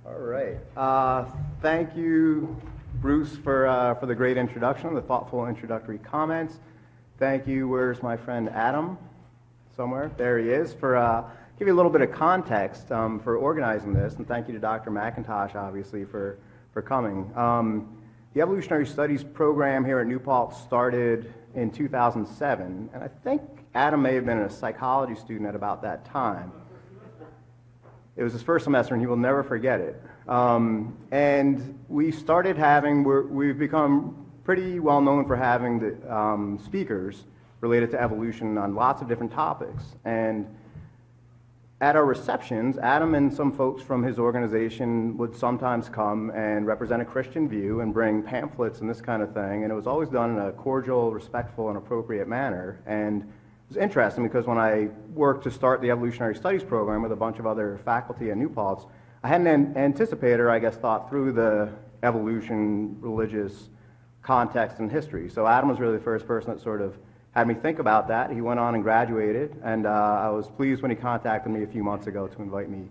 All right. Thank you, Bruce, for the great introduction, the thoughtful introductory comments. Thank you. Where's my friend Adam? Somewhere. There he is. For give you a little bit of context for organizing this, and thank you to Dr. McIntosh, obviously, for coming. The Evolutionary Studies program here at New Paltz started in 2007, and I think Adam may have been a psychology student at about that time. It was his first semester, and he will never forget it. And we started having, we've become pretty well known for having the, speakers related to evolution on lots of different topics. And at our receptions, Adam and some folks from his organization would sometimes come and represent a Christian view and bring pamphlets and this kind of thing. And it was always done in a cordial, respectful, and appropriate manner. And it was interesting because when I worked to start the Evolutionary Studies program with a bunch of other faculty at New Paltz, I hadn't anticipated, or I guess thought through the evolution, religious context and history. So Adam was really the first person that sort of had me think about that. He went on and graduated, and I was pleased when he contacted me a few months ago to invite me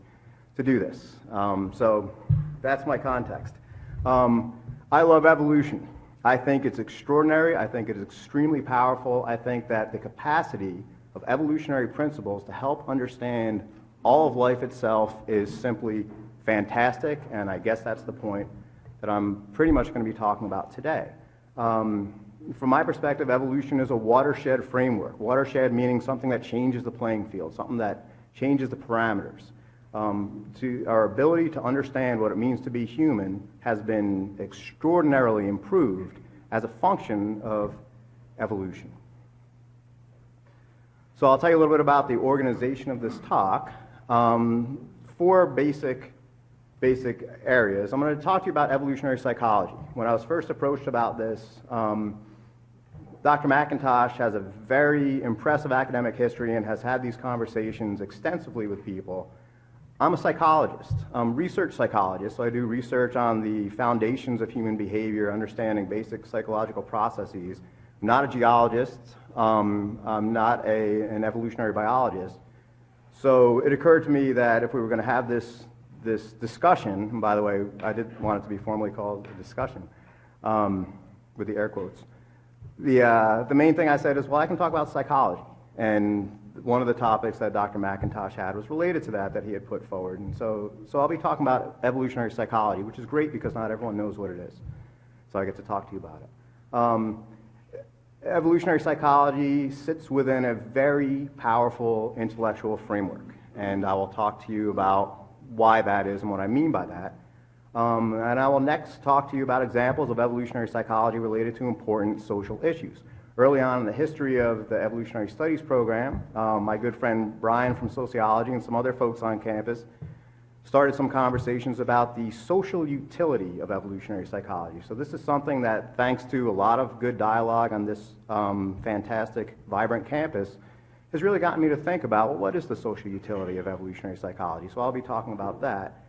to do this. So that's my context. I love evolution. I think it's extraordinary. I think it is extremely powerful. I think that the capacity of evolutionary principles to help understand all of life itself is simply fantastic, and I guess that's the point that I'm pretty much going to be talking about today. From my perspective, evolution is a watershed framework. Watershed meaning something that changes the playing field, something that changes the parameters. To our ability to understand what it means to be human has been extraordinarily improved as a function of evolution. So I'll tell you a little bit about the organization of this talk. Four basic areas. I'm going to talk to you about evolutionary psychology. When I was first approached about this, Dr. McIntosh has a very impressive academic history and has had these conversations extensively with people. I'm a psychologist, research psychologist, so I do research on the foundations of human behavior, understanding basic psychological processes. I'm not a geologist, I'm not an evolutionary biologist. So it occurred to me that if we were going to have this discussion, and by the way, I did want it to be formally called a discussion, with the air quotes, the main thing I said is, well, I can talk about psychology. And one of the topics that Dr. McIntosh had was related to that he had put forward. And so I'll be talking about evolutionary psychology, which is great because not everyone knows what it is. So I get to talk to you about it. Evolutionary psychology sits within a very powerful intellectual framework. And I will talk to you about why that is and what I mean by that. And I will next talk to you about examples of evolutionary psychology related to important social issues. Early on in the history of the Evolutionary Studies program, my good friend Brian from sociology and some other folks on campus started some conversations about the social utility of evolutionary psychology. So this is something that, thanks to a lot of good dialogue on this fantastic, vibrant campus, has really gotten me to think about, well, what is the social utility of evolutionary psychology? So I'll be talking about that.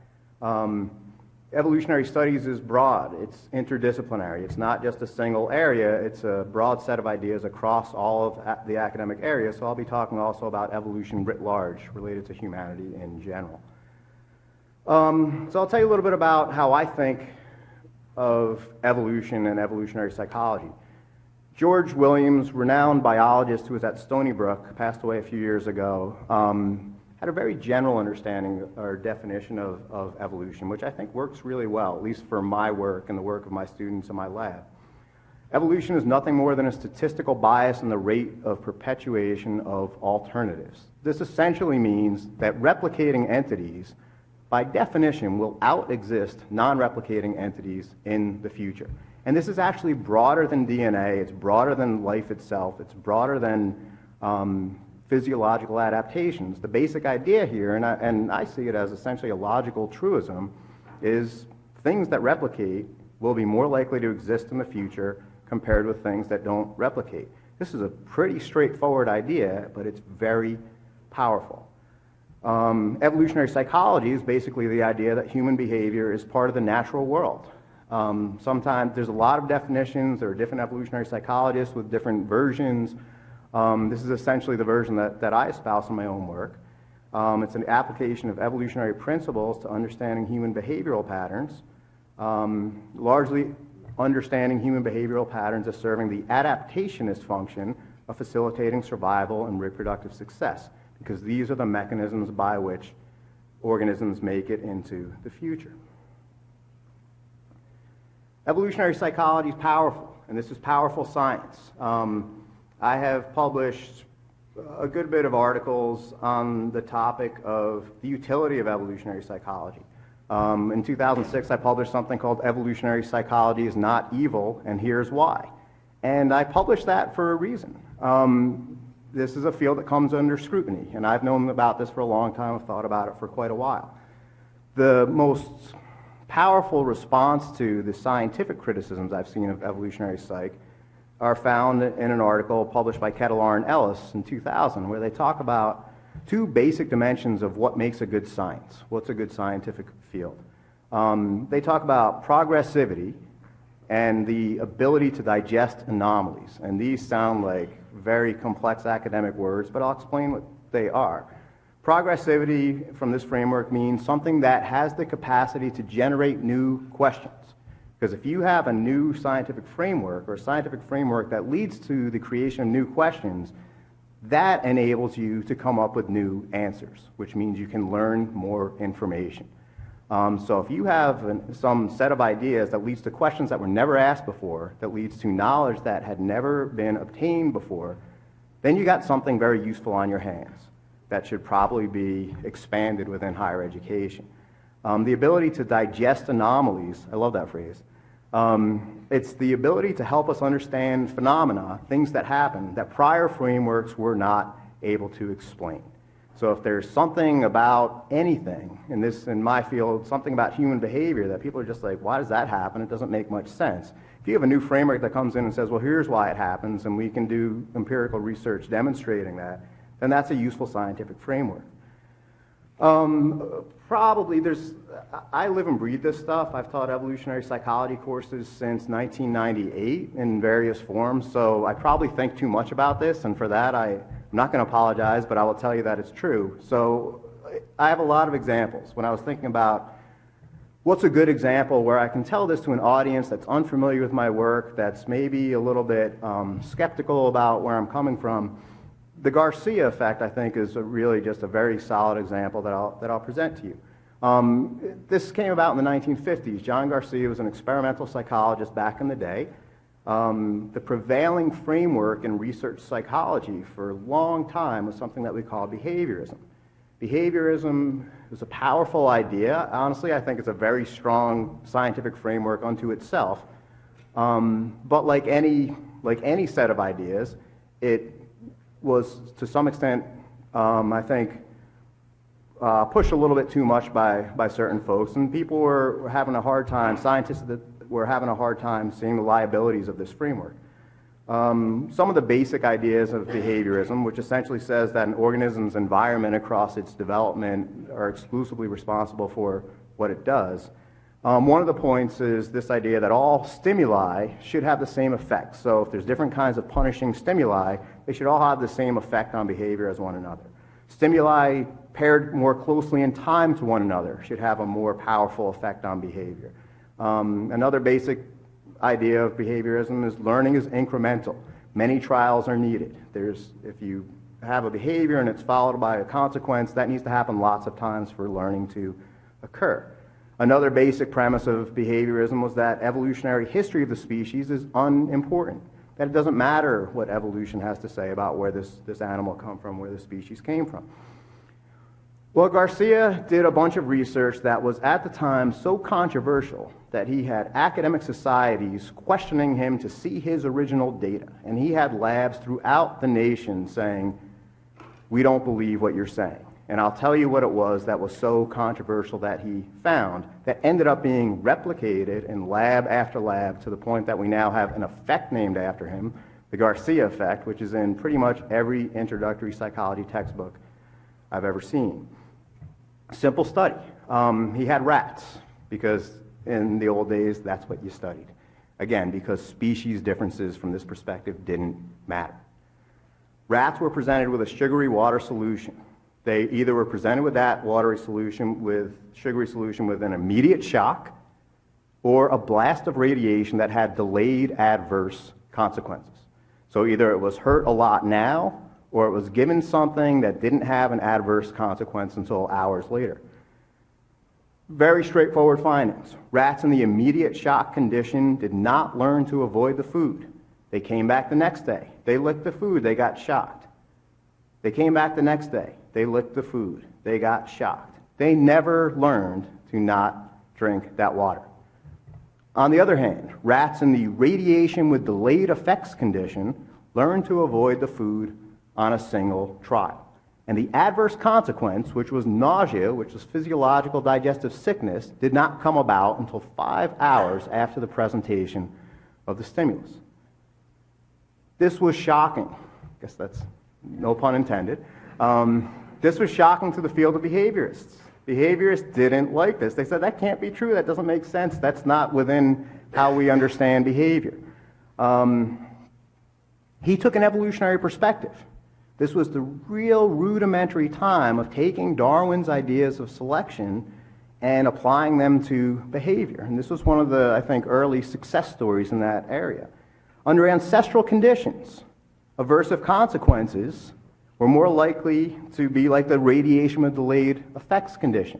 Evolutionary studies is broad. It's interdisciplinary. It's not just a single area. It's a broad set of ideas across all of the academic areas. So I'll be talking also about evolution writ large related to humanity in general. So I'll tell you a little bit about how I think of evolution and evolutionary psychology. George Williams, renowned biologist who was at Stony Brook, passed away a few years ago, had a very general understanding or definition of evolution, which I think works really well, at least for my work and the work of my students in my lab. Evolution is nothing more than a statistical bias in the rate of perpetuation of alternatives. This essentially means that replicating entities, by definition, will out-exist non-replicating entities in the future. And this is actually broader than DNA, it's broader than life itself, it's broader than physiological adaptations. The basic idea here, and I see it as essentially a logical truism, is things that replicate will be more likely to exist in the future compared with things that don't replicate. This is a pretty straightforward idea, but it's very powerful. Evolutionary psychology is basically the idea that human behavior is part of the natural world. Sometimes there's a lot of definitions. There are different evolutionary psychologists with different versions. This is essentially the version that I espouse in my own work. It's an application of evolutionary principles to understanding human behavioral patterns, largely understanding human behavioral patterns as serving the adaptationist function of facilitating survival and reproductive success, because these are the mechanisms by which organisms make it into the future. Evolutionary psychology is powerful, and this is powerful science. I have published a good bit of articles on the topic of the utility of evolutionary psychology. In 2006, I published something called Evolutionary Psychology is Not Evil, and Here's Why. And I published that for a reason. This is a field that comes under scrutiny, and I've known about this for a long time. I've thought about it for quite a while. The most powerful response to the scientific criticisms I've seen of evolutionary psych are found in an article published by Ketelaar and Ellis in 2000, where they talk about two basic dimensions of what makes a good science, what's a good scientific field. They talk about progressivity and the ability to digest anomalies, and these sound like very complex academic words, but I'll explain what they are. Progressivity from this framework means something that has the capacity to generate new questions. Because if you have a new scientific framework, or a scientific framework that leads to the creation of new questions, that enables you to come up with new answers, which means you can learn more information. So if you have some set of ideas that leads to questions that were never asked before, that leads to knowledge that had never been obtained before, then you got something very useful on your hands that should probably be expanded within higher education. The ability to digest anomalies, I love that phrase. It's the ability to help us understand phenomena, things that happen, that prior frameworks were not able to explain. So if there's something about anything, in my field, something about human behavior that people are just like, why does that happen? It doesn't make much sense. If you have a new framework that comes in and says, well, here's why it happens, and we can do empirical research demonstrating that, then that's a useful scientific framework. I live and breathe this stuff. I've taught evolutionary psychology courses since 1998 in various forms, so I probably think too much about this, and for that I'm not going to apologize, but I will tell you that it's true. So I have a lot of examples. When I was thinking about what's a good example where I can tell this to an audience that's unfamiliar with my work, that's maybe a little bit skeptical about where I'm coming from, the Garcia effect, I think, is really just a very solid example that I'll present to you. This came about in the 1950s. John Garcia was an experimental psychologist back in the day. The prevailing framework in research psychology for a long time was something that we call behaviorism. Behaviorism is a powerful idea. Honestly, I think it's a very strong scientific framework unto itself. But like any set of ideas, it was, to some extent, I think, pushed a little bit too much by certain folks, and people were having a hard time, scientists were having a hard time seeing the liabilities of this framework. Some of the basic ideas of behaviorism, which essentially says that an organism's environment across its development are exclusively responsible for what it does. One of the points is this idea that all stimuli should have the same effect. So if there's different kinds of punishing stimuli, they should all have the same effect on behavior as one another. Stimuli paired more closely in time to one another should have a more powerful effect on behavior. Another basic idea of behaviorism is learning is incremental. Many trials are needed. If you have a behavior and it's followed by a consequence, that needs to happen lots of times for learning to occur. Another basic premise of behaviorism was that evolutionary history of the species is unimportant, that it doesn't matter what evolution has to say about where this animal come from, where the species came from. Well, Garcia did a bunch of research that was at the time so controversial that he had academic societies questioning him to see his original data, and he had labs throughout the nation saying, we don't believe what you're saying. And I'll tell you what it was that was so controversial that he found that ended up being replicated in lab after lab to the point that we now have an effect named after him, the Garcia effect, which is in pretty much every introductory psychology textbook I've ever seen. Simple study. He had rats, because in the old days, that's what you studied. Again, because species differences from this perspective didn't matter. Rats were presented with a sugary water solution They either were presented with that watery solution, with sugary solution, with an immediate shock, or a blast of radiation that had delayed adverse consequences. So either it was hurt a lot now, or it was given something that didn't have an adverse consequence until hours later. Very straightforward findings. Rats in the immediate shock condition did not learn to avoid the food. They came back the next day. They licked the food. They got shocked. They came back the next day. They licked the food. They got shocked. They never learned to not drink that water. On the other hand, rats in the radiation with delayed effects condition learned to avoid the food on a single trial. And the adverse consequence, which was nausea, which was physiological digestive sickness, did not come about until 5 hours after the presentation of the stimulus. This was shocking. I guess that's no pun intended. This was shocking to the field of behaviorists. Behaviorists didn't like this. They said, that can't be true. That doesn't make sense. That's not within how we understand behavior. He took an evolutionary perspective. This was the real rudimentary time of taking Darwin's ideas of selection and applying them to behavior. And this was one of the, I think, early success stories in that area. Under ancestral conditions, aversive consequences were more likely to be like the radiation with delayed effects condition.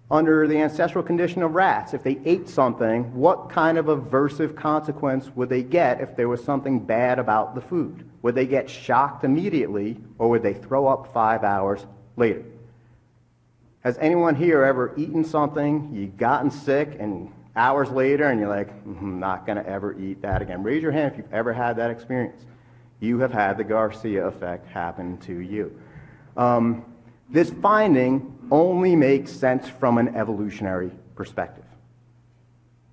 Under the ancestral condition of rats, if they ate something, what kind of aversive consequence would they get if there was something bad about the food? Would they get shocked immediately, or would they throw up 5 hours later? Has anyone here ever eaten something, you've gotten sick, and hours later, and you're like, I'm not going to ever eat that again? Raise your hand if you've ever had that experience. You have had the Garcia effect happen to you. This finding only makes sense from an evolutionary perspective.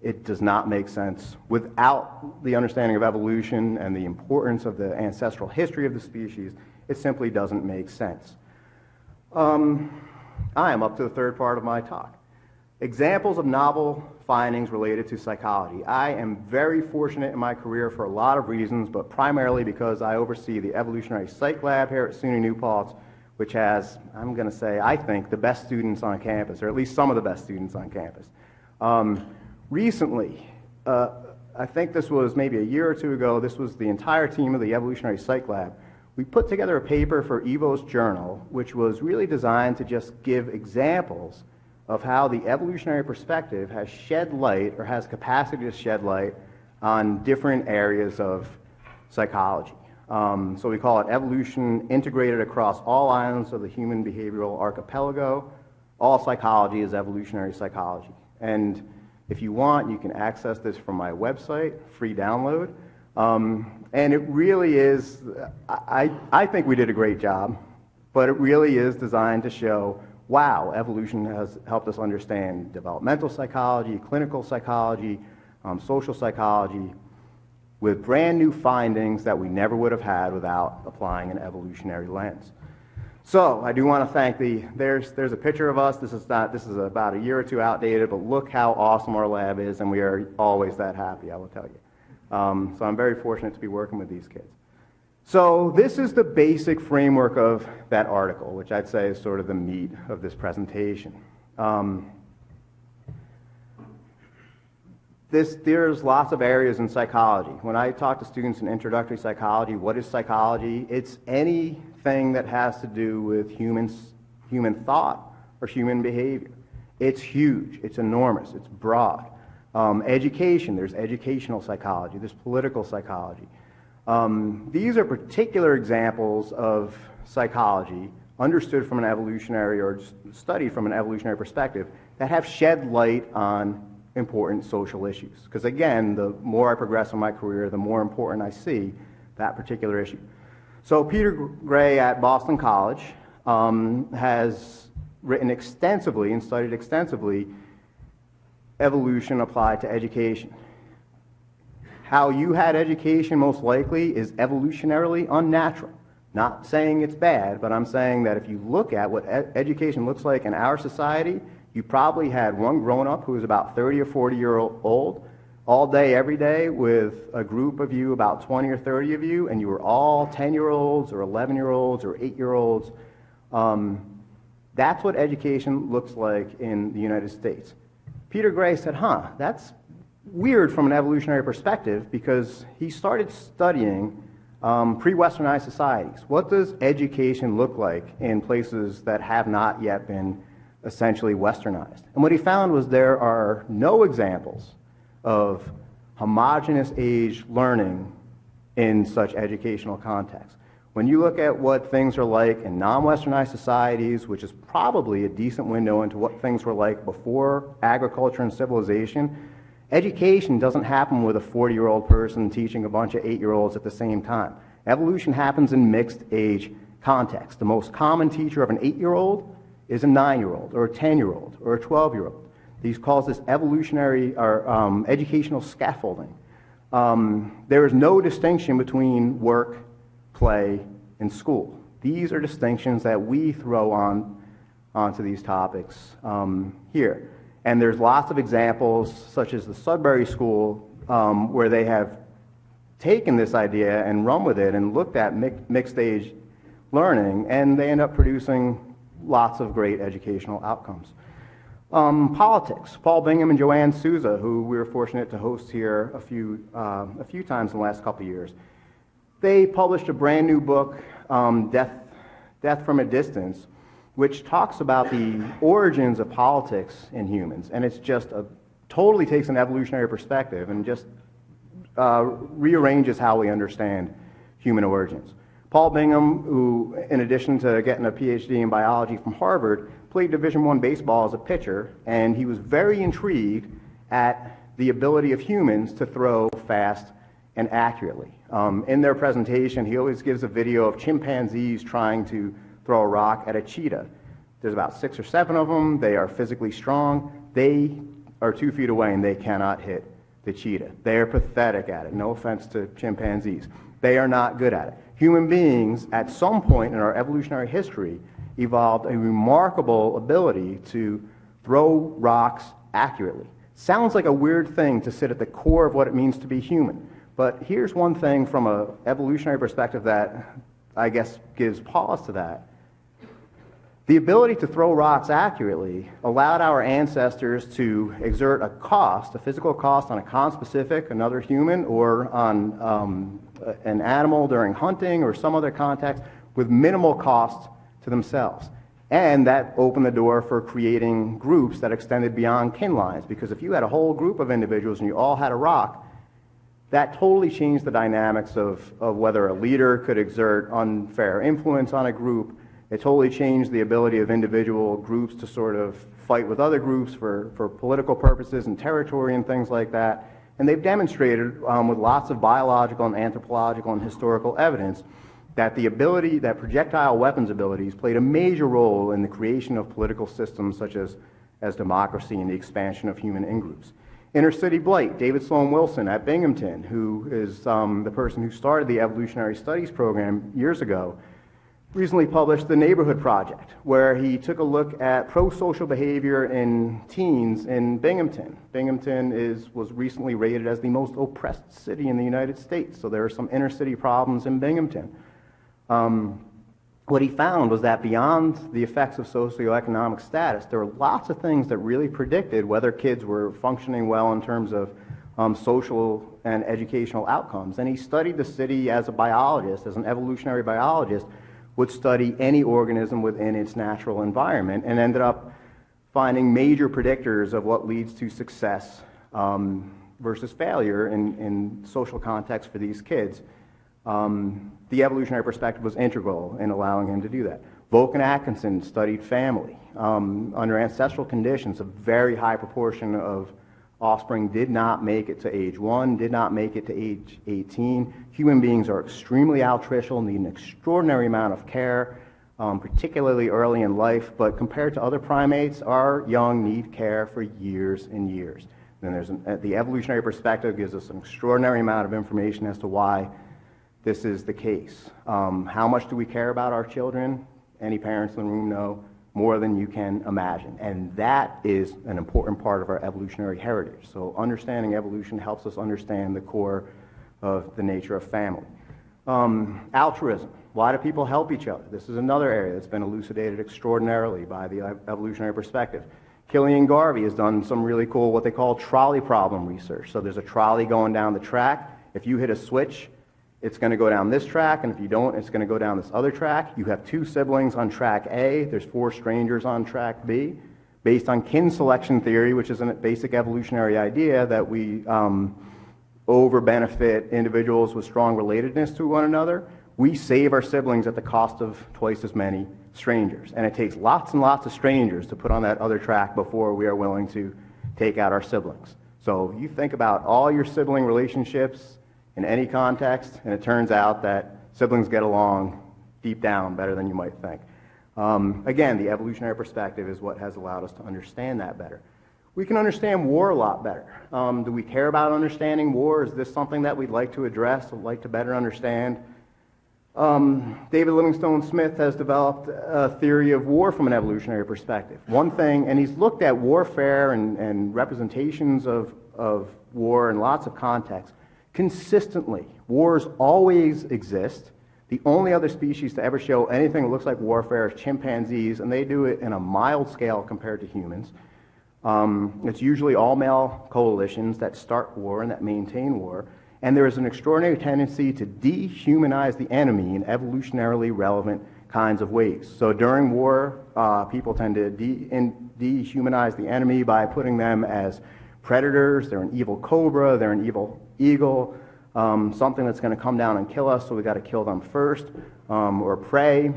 It does not make sense without the understanding of evolution and the importance of the ancestral history of the species. It simply doesn't make sense. I am up to the third part of my talk. Examples of novel findings related to psychology. I am very fortunate in my career for a lot of reasons, but primarily because I oversee the evolutionary psych lab here at SUNY New Paltz, which has, I'm going to say, I think, the best students on campus, or at least some of the best students on campus. Recently, I think this was maybe a year or two ago, this was the entire team of the evolutionary psych lab. We put together a paper for Evo's journal, which was really designed to just give examples of how the evolutionary perspective has shed light, or has capacity to shed light, on different areas of psychology. So we call it evolution integrated across all islands of the human behavioral archipelago. All psychology is evolutionary psychology. And if you want, you can access this from my website, free download. And it really is, I think we did a great job, but it really is designed to show, wow, evolution has helped us understand developmental psychology, clinical psychology, social psychology, with brand new findings that we never would have had without applying an evolutionary lens. So I do want to thank there's a picture of us. This is about a year or two outdated, but look how awesome our lab is, and we are always that happy, I will tell you. So I'm very fortunate to be working with these kids. So this is the basic framework of that article, which I'd say is sort of the meat of this presentation. There's lots of areas in psychology. When I talk to students in introductory psychology, what is psychology? It's anything that has to do with human thought or human behavior. It's huge, it's enormous, it's broad. Education, there's educational psychology, there's political psychology. These are particular examples of psychology understood from an evolutionary, or studied from an evolutionary perspective, that have shed light on important social issues. Because again, the more I progress in my career, the more important I see that particular issue. So Peter Gray at Boston College has written extensively and studied extensively evolution applied to education. How you had education most likely is evolutionarily unnatural. Not saying it's bad, but I'm saying that if you look at what education looks like in our society, you probably had one grown-up who was about 30 or 40-year-old all day, every day, with a group of you, about 20 or 30 of you, and you were all 10-year-olds or 11-year-olds or 8-year-olds, That's what education looks like in the United States. Peter Gray said, that's weird from an evolutionary perspective, because he started studying pre-Westernized societies. What does education look like in places that have not yet been essentially Westernized? And what he found was there are no examples of homogeneous age learning in such educational contexts. When you look at what things are like in non-Westernized societies, which is probably a decent window into what things were like before agriculture and civilization, education doesn't happen with a 40-year-old person teaching a bunch of 8-year-olds at the same time. Evolution happens in mixed age context. The most common teacher of an 8-year-old is a 9-year-old or a 10-year-old or a 12-year-old. These calls this evolutionary or educational scaffolding. There is no distinction between work, play, and school. These are distinctions that we throw onto these topics here. And there's lots of examples, such as the Sudbury School, where they have taken this idea and run with it and looked at mixed age learning, and they end up producing lots of great educational outcomes. Politics. Paul Bingham and Joanne Souza, who we were fortunate to host here a few times in the last couple of years, they published a brand new book, Death from a Distance, which talks about the origins of politics in humans. And it's just totally takes an evolutionary perspective and just rearranges how we understand human origins. Paul Bingham, who, in addition to getting a PhD in biology from Harvard, played Division I baseball as a pitcher, and he was very intrigued at the ability of humans to throw fast and accurately. In their presentation, he always gives a video of chimpanzees trying to throw a rock at a cheetah. There's about 6 or 7 of them. They are physically strong. They are 2 feet away, and they cannot hit the cheetah. They are pathetic at it. No offense to chimpanzees. They are not good at it. Human beings, at some point in our evolutionary history, evolved a remarkable ability to throw rocks accurately. Sounds like a weird thing to sit at the core of what it means to be human. But here's one thing from an evolutionary perspective that I guess gives pause to that. The ability to throw rocks accurately allowed our ancestors to exert a cost, a physical cost on a conspecific, another human, or on an animal during hunting or some other context with minimal cost to themselves. And that opened the door for creating groups that extended beyond kin lines, because if you had a whole group of individuals and you all had a rock, that totally changed the dynamics of whether a leader could exert unfair influence on a group. It totally changed the ability of individual groups to sort of fight with other groups for political purposes and territory and things like that. And they've demonstrated with lots of biological and anthropological and historical evidence that the ability, that projectile weapons abilities played a major role in the creation of political systems such as democracy and the expansion of human in-groups. Inner city blight, David Sloan Wilson at Binghamton, who is the person who started the evolutionary studies program years ago, recently published the Neighborhood Project, where he took a look at pro-social behavior in teens in Binghamton. Binghamton was recently rated as the most oppressed city in the United States, so there are some inner city problems in Binghamton. What he found was that beyond the effects of socioeconomic status, there were lots of things that really predicted whether kids were functioning well in terms of social and educational outcomes. And he studied the city as a biologist, as an evolutionary biologist, would study any organism within its natural environment, and ended up finding major predictors of what leads to success versus failure in social context for these kids. The evolutionary perspective was integral in allowing him to do that. Volkan Atkinson studied family. Under ancestral conditions, a very high proportion of offspring did not make it to age 1, did not make it to age 18. Human beings are extremely altricial, need an extraordinary amount of care, particularly early in life, but compared to other primates, our young need care for years and years. Then the evolutionary perspective gives us an extraordinary amount of information as to why this is the case. How much do we care about our children? Any parents in the room know more than you can imagine. And that is an important part of our evolutionary heritage. So understanding evolution helps us understand the core of the nature of family. Altruism. Why do people help each other? This is another area that's been elucidated extraordinarily by the evolutionary perspective. Killian Garvey has done some really cool, what they call trolley problem research. So there's a trolley going down the track. If you hit a switch, it's going to go down this track, and if you don't, it's going to go down this other track. You have 2 siblings on track A. There's 4 strangers on track B. Based on kin selection theory, which is a basic evolutionary idea that we over-benefit individuals with strong relatedness to one another, we save our siblings at the cost of twice as many strangers. And it takes lots and lots of strangers to put on that other track before we are willing to take out our siblings. So you think about all your sibling relationships in any context, and it turns out that siblings get along deep down better than you might think. Again, the evolutionary perspective is what has allowed us to understand that better. We can understand war a lot better. Do we care about understanding war? Is this something that we'd like to address, would like to better understand? David Livingstone Smith has developed a theory of war from an evolutionary perspective. One thing, and he's looked at warfare and representations of war in lots of contexts. Consistently, wars always exist. The only other species to ever show anything that looks like warfare is chimpanzees, and they do it in a mild scale compared to humans. It's usually all male coalitions that start war and that maintain war. And there is an extraordinary tendency to dehumanize the enemy in evolutionarily relevant kinds of ways. So during war, people tend to dehumanize the enemy by putting them as predators. They're an evil cobra, they're an evil eagle, something that's going to come down and kill us, so we got to kill them first, or prey.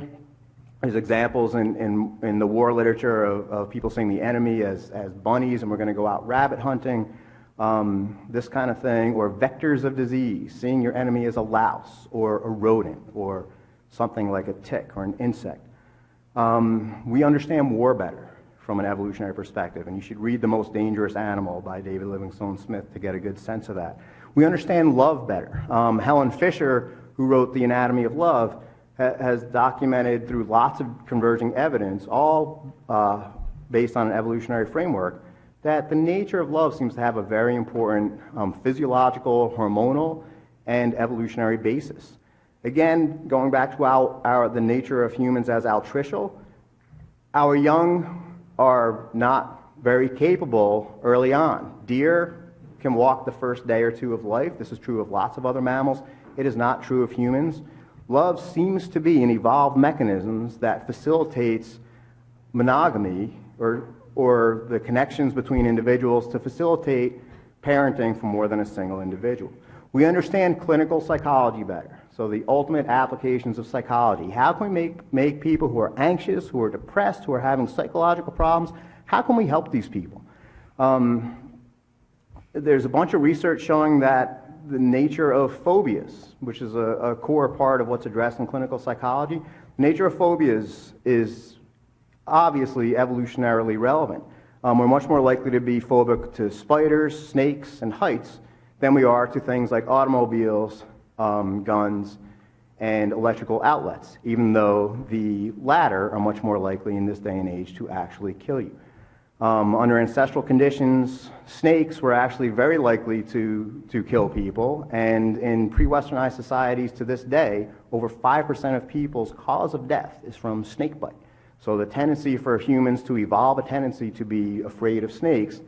There's examples in the war literature of people seeing the enemy as bunnies, and we're going to go out rabbit hunting. This kind of thing, or vectors of disease, seeing your enemy as a louse or a rodent or something like a tick or an insect. We understand war better from an evolutionary perspective, and you should read The Most Dangerous Animal by David Livingstone Smith to get a good sense of that. We understand love better. Helen Fisher, who wrote The Anatomy of Love, has documented through lots of converging evidence, all based on an evolutionary framework, that the nature of love seems to have a very important physiological, hormonal, and evolutionary basis. Again, going back to the nature of humans as altricial, our young are not very capable early on. Deer can walk the first day or two of life. This is true of lots of other mammals. It is not true of humans. Love seems to be an evolved mechanism that facilitates monogamy or the connections between individuals to facilitate parenting for more than a single individual. We understand clinical psychology better, so the ultimate applications of psychology. How can we make people who are anxious, who are depressed, who are having psychological problems, how can we help these people? There's a bunch of research showing that the nature of phobias, which is a core part of what's addressed in clinical psychology, the nature of phobias is obviously evolutionarily relevant. We're much more likely to be phobic to spiders, snakes, and heights than we are to things like automobiles, guns, and electrical outlets, even though the latter are much more likely in this day and age to actually kill you. Under ancestral conditions, snakes were actually very likely to kill people, and in pre-Westernized societies to this day, over 5% of people's cause of death is from snake bite. So the tendency for humans to evolve a tendency to be afraid of snakes,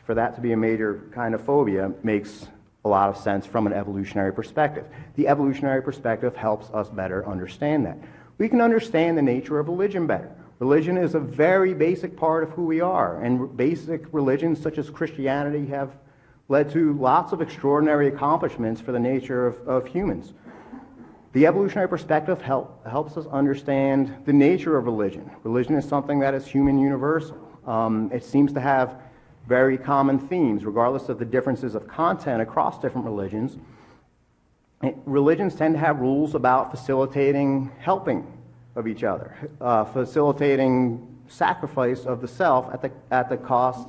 for that to be a major kind of phobia, makes a lot of sense from an evolutionary perspective. The evolutionary perspective helps us better understand that. We can understand the nature of religion better. Religion is a very basic part of who we are, and basic religions such as Christianity have led to lots of extraordinary accomplishments for the nature of humans. The evolutionary perspective helps us understand the nature of religion. Religion is something that is human universal. It seems to have very common themes, regardless of the differences of content across different religions. Religions tend to have rules about facilitating helping of each other, facilitating sacrifice of the self at the cost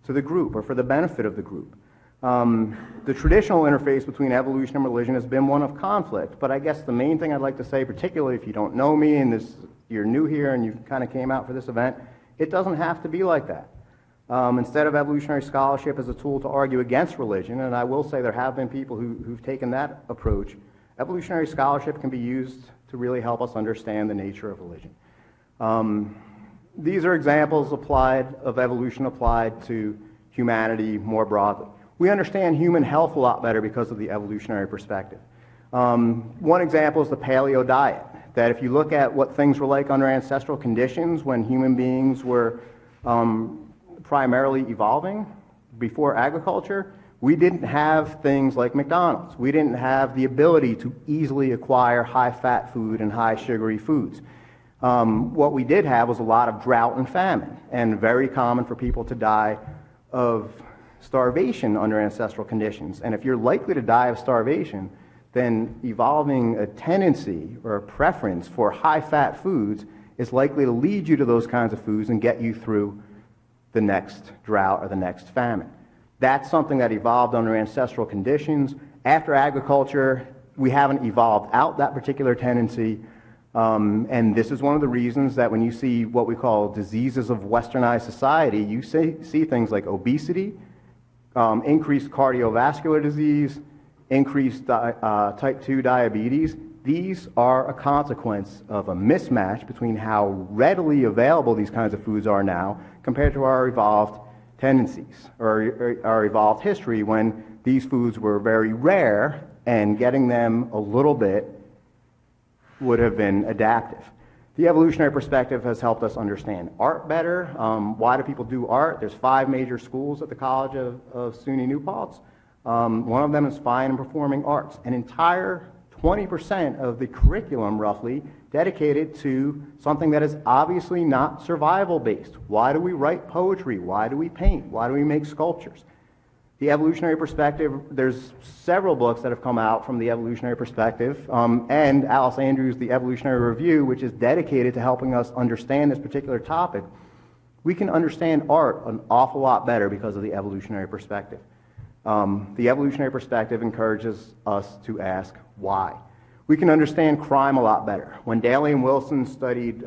to the group or for the benefit of the group. The traditional interface between evolution and religion has been one of conflict, but I guess the main thing I'd like to say, particularly if you don't know me and you're new here and you kind of came out for this event, it doesn't have to be like that. Instead of evolutionary scholarship as a tool to argue against religion, and I will say there have been people who've taken that approach, evolutionary scholarship can be used to really help us understand the nature of religion. These are examples of evolution applied to humanity more broadly. We understand human health a lot better because of the evolutionary perspective. One example is the paleo diet, that if you look at what things were like under ancestral conditions when human beings were primarily evolving before agriculture, we didn't have things like McDonald's. We didn't have the ability to easily acquire high-fat food and high-sugary foods. What we did have was a lot of drought and famine, and very common for people to die of starvation under ancestral conditions. And if you're likely to die of starvation, then evolving a tendency or a preference for high-fat foods is likely to lead you to those kinds of foods and get you through the next drought or the next famine. That's something that evolved under ancestral conditions. After agriculture, we haven't evolved out that particular tendency. And this is one of the reasons that when you see what we call diseases of westernized society, you see things like obesity, increased cardiovascular disease, increased type 2 diabetes. These are a consequence of a mismatch between how readily available these kinds of foods are now compared to our evolved tendencies or our evolved history when these foods were very rare and getting them a little bit would have been adaptive. The evolutionary perspective has helped us understand art better. Why do people do art? There's 5 major schools at the College of SUNY New Paltz. One of them is fine and performing arts. An entire 20% of the curriculum, roughly, dedicated to something that is obviously not survival-based. Why do we write poetry? Why do we paint? Why do we make sculptures? The evolutionary perspective, there's several books that have come out from the evolutionary perspective, and Alice Andrews' The Evolutionary Review, which is dedicated to helping us understand this particular topic. We can understand art an awful lot better because of the evolutionary perspective. The evolutionary perspective encourages us to ask why. We can understand crime a lot better. When Daly and Wilson studied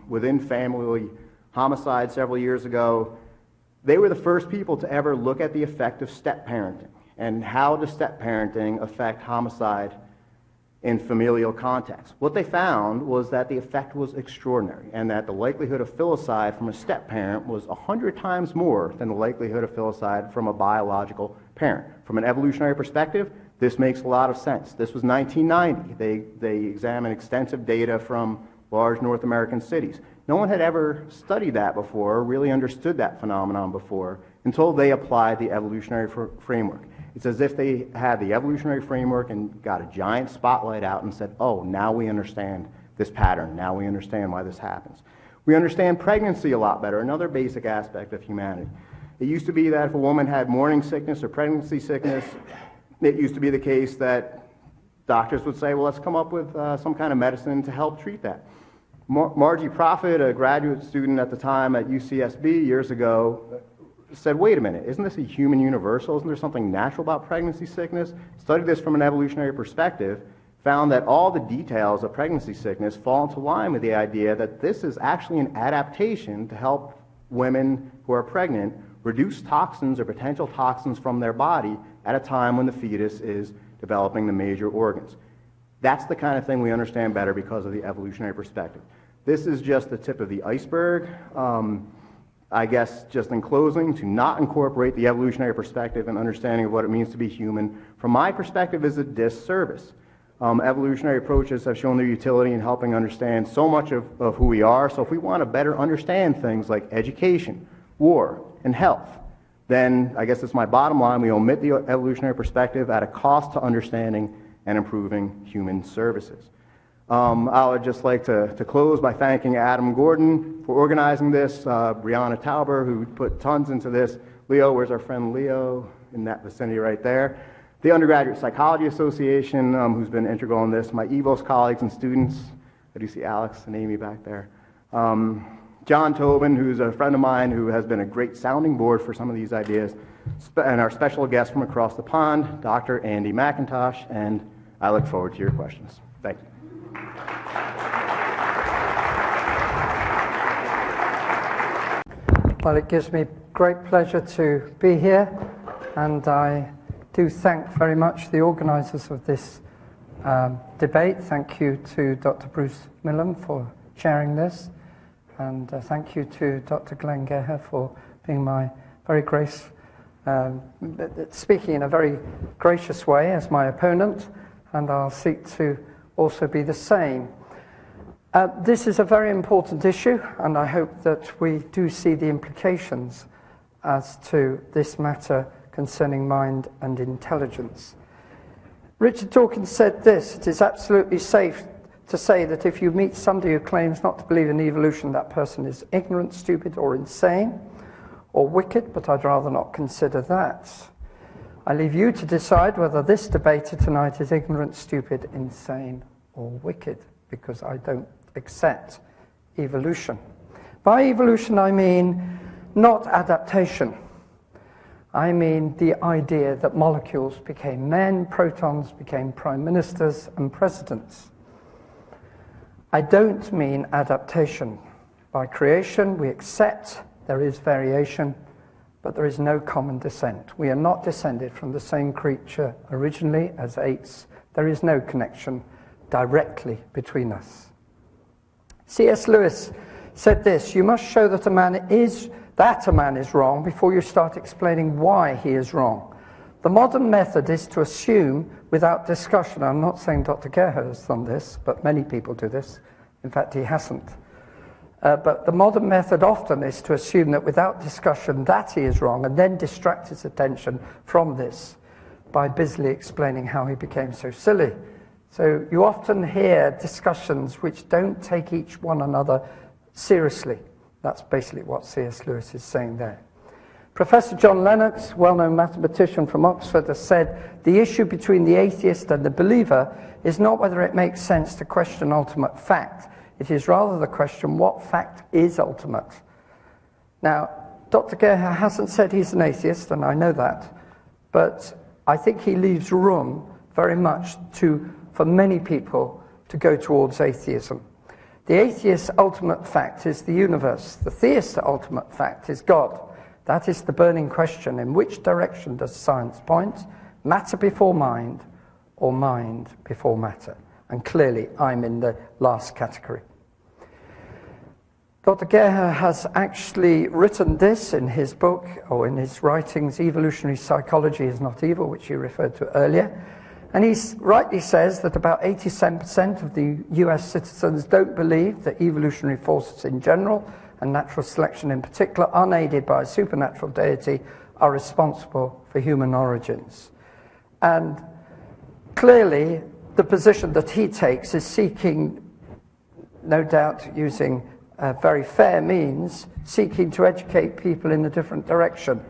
within family homicide several years ago, they were the first people to ever look at the effect of step-parenting and how does step-parenting affect homicide in familial context. What they found was that the effect was extraordinary and that the likelihood of filicide from a step-parent was 100 times more than the likelihood of filicide from a biological parent. From an evolutionary perspective, this makes a lot of sense. This was 1990. They examined extensive data from large North American cities. No one had ever studied that before, or really understood that phenomenon before, until they applied the evolutionary framework. It's as if they had the evolutionary framework and got a giant spotlight out and said, oh, now we understand this pattern. Now we understand why this happens. We understand pregnancy a lot better, another basic aspect of humanity. It used to be that if a woman had morning sickness or pregnancy sickness, it used to be the case that doctors would say, well, let's come up with some kind of medicine to help treat that. Margie Prophet, a graduate student at the time at UCSB years ago, said, wait a minute, isn't this a human universal? Isn't there something natural about pregnancy sickness? Studied this from an evolutionary perspective, found that all the details of pregnancy sickness fall into line with the idea that this is actually an adaptation to help women who are pregnant reduce toxins or potential toxins from their body at a time when the fetus is developing the major organs. That's the kind of thing we understand better because of the evolutionary perspective. This is just the tip of the iceberg. I guess just in closing, to not incorporate the evolutionary perspective and understanding of what it means to be human, from my perspective, is a disservice. Evolutionary approaches have shown their utility in helping understand so much of who we are. So if we want to better understand things like education, war, and health, then I guess it's my bottom line, we omit the evolutionary perspective at a cost to understanding and improving human services. I would just like to close by thanking Adam Gordon for organizing this, Brianna Tauber, who put tons into this, Leo, where's our friend Leo? In that vicinity right there. The Undergraduate Psychology Association, who's been integral in this, my EVOS colleagues and students, I do see Alex and Amy back there. John Tobin, who's a friend of mine who has been a great sounding board for some of these ideas, and our special guest from across the pond, Dr. Andy McIntosh, and I look forward to your questions. Thank you. Well, it gives me great pleasure to be here, and I do thank very much the organisers of this debate. Thank you to Dr. Bruce Millam for chairing this, and thank you to Dr. Geher for being my very speaking in a very gracious way as my opponent, and I'll seek to also be the same. This is a very important issue, and I hope that we do see the implications as to this matter concerning mind and intelligence. Richard Dawkins said this: it is absolutely safe to say that if you meet somebody who claims not to believe in evolution, that person is ignorant, stupid, or insane, or wicked, but I'd rather not consider that. I leave you to decide whether this debater tonight is ignorant, stupid, insane, or wicked, because I don't accept evolution. By evolution, I mean not adaptation. I mean the idea that molecules became men, protons became prime ministers and presidents. I don't mean adaptation. By creation, we accept there is variation, but there is no common descent. We are not descended from the same creature originally as apes. There is no connection directly between us. C.S. Lewis said this: you must show that a man is wrong before you start explaining why he is wrong. The modern method is to assume without discussion. I'm not saying Dr. Geher has done this, but many people do this. In fact, he hasn't. But the modern method often is to assume that without discussion that he is wrong, and then distract his attention from this by busily explaining how he became so silly. So you often hear discussions which don't take each one another seriously. That's basically what C.S. Lewis is saying there. Professor John Lennox, well-known mathematician from Oxford, has said, the issue between the atheist and the believer is not whether it makes sense to question ultimate fact. It is rather the question, what fact is ultimate? Now, Dr. Geher hasn't said he's an atheist, and I know that, but I think he leaves room very much for many people to go towards atheism. The atheist's ultimate fact is the universe. The theist's ultimate fact is God. That is the burning question: in which direction does science point? Matter before mind, or mind before matter? And clearly, I'm in the last category. Dr. Geher has actually written this in his book, or in his writings, Evolutionary Psychology is Not Evil, which you referred to earlier. And he rightly says that about 87% of the US citizens don't believe that evolutionary forces in general, and natural selection in particular, unaided by a supernatural deity, are responsible for human origins. And clearly, the position that he takes is seeking, no doubt using very fair means, seeking to educate people in a different direction.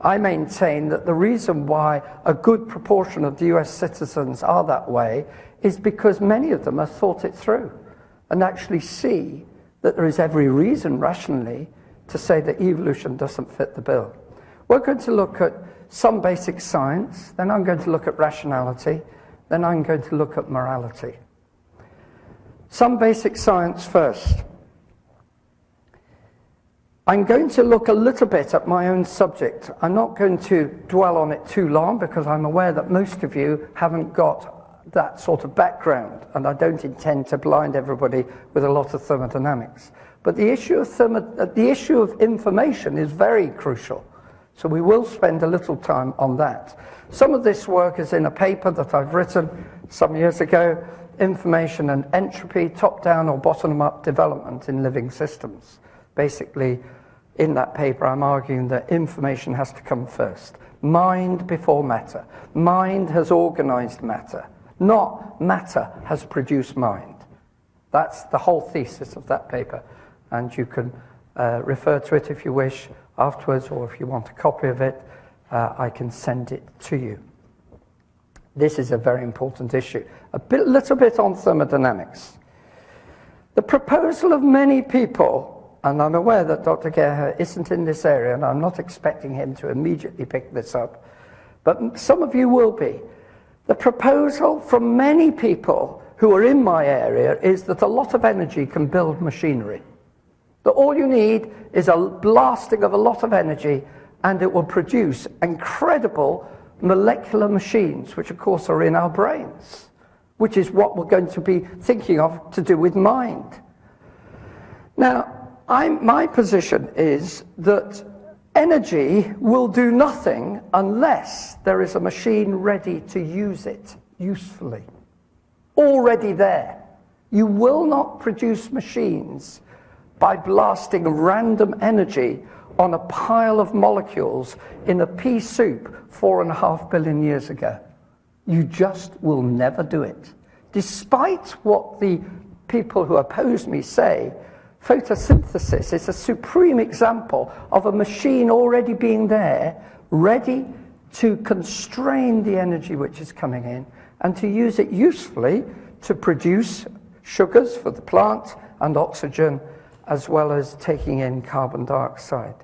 I maintain that the reason why a good proportion of the US citizens are that way is because many of them have thought it through and actually see that there is every reason rationally to say that evolution doesn't fit the bill. We're going to look at some basic science, then I'm going to look at rationality, then I'm going to look at morality. Some basic science first. I'm going to look a little bit at my own subject. I'm not going to dwell on it too long because I'm aware that most of you haven't got that sort of background, and I don't intend to blind everybody with a lot of thermodynamics. But the issue of information is very crucial, so we will spend a little time on that. Some of this work is in a paper that I've written some years ago, Information and Entropy, Top-Down or Bottom-Up Development in Living Systems. Basically, in that paper, I'm arguing that information has to come first. Mind before matter. Mind has organized matter, not matter has produced mind. That's the whole thesis of that paper, and you can refer to it if you wish afterwards, or if you want a copy of it, I can send it to you. This is a very important issue. Little bit on thermodynamics. The proposal of many people, and I'm aware that Dr. Geher isn't in this area, and I'm not expecting him to immediately pick this up, but some of you will be. The proposal from many people who are in my area is that a lot of energy can build machinery. That all you need is a blasting of a lot of energy, and it will produce incredible molecular machines, which of course are in our brains. which is what we're going to be thinking of to do with mind. Now, my position is that energy will do nothing unless there is a machine ready to use it usefully, already there. You will not produce machines by blasting random energy on a pile of molecules in a pea soup 4.5 billion years ago. You just will never do it. Despite what the people who oppose me say, photosynthesis is a supreme example of a machine already being there, ready to constrain the energy which is coming in and to use it usefully to produce sugars for the plant and oxygen, as well as taking in carbon dioxide.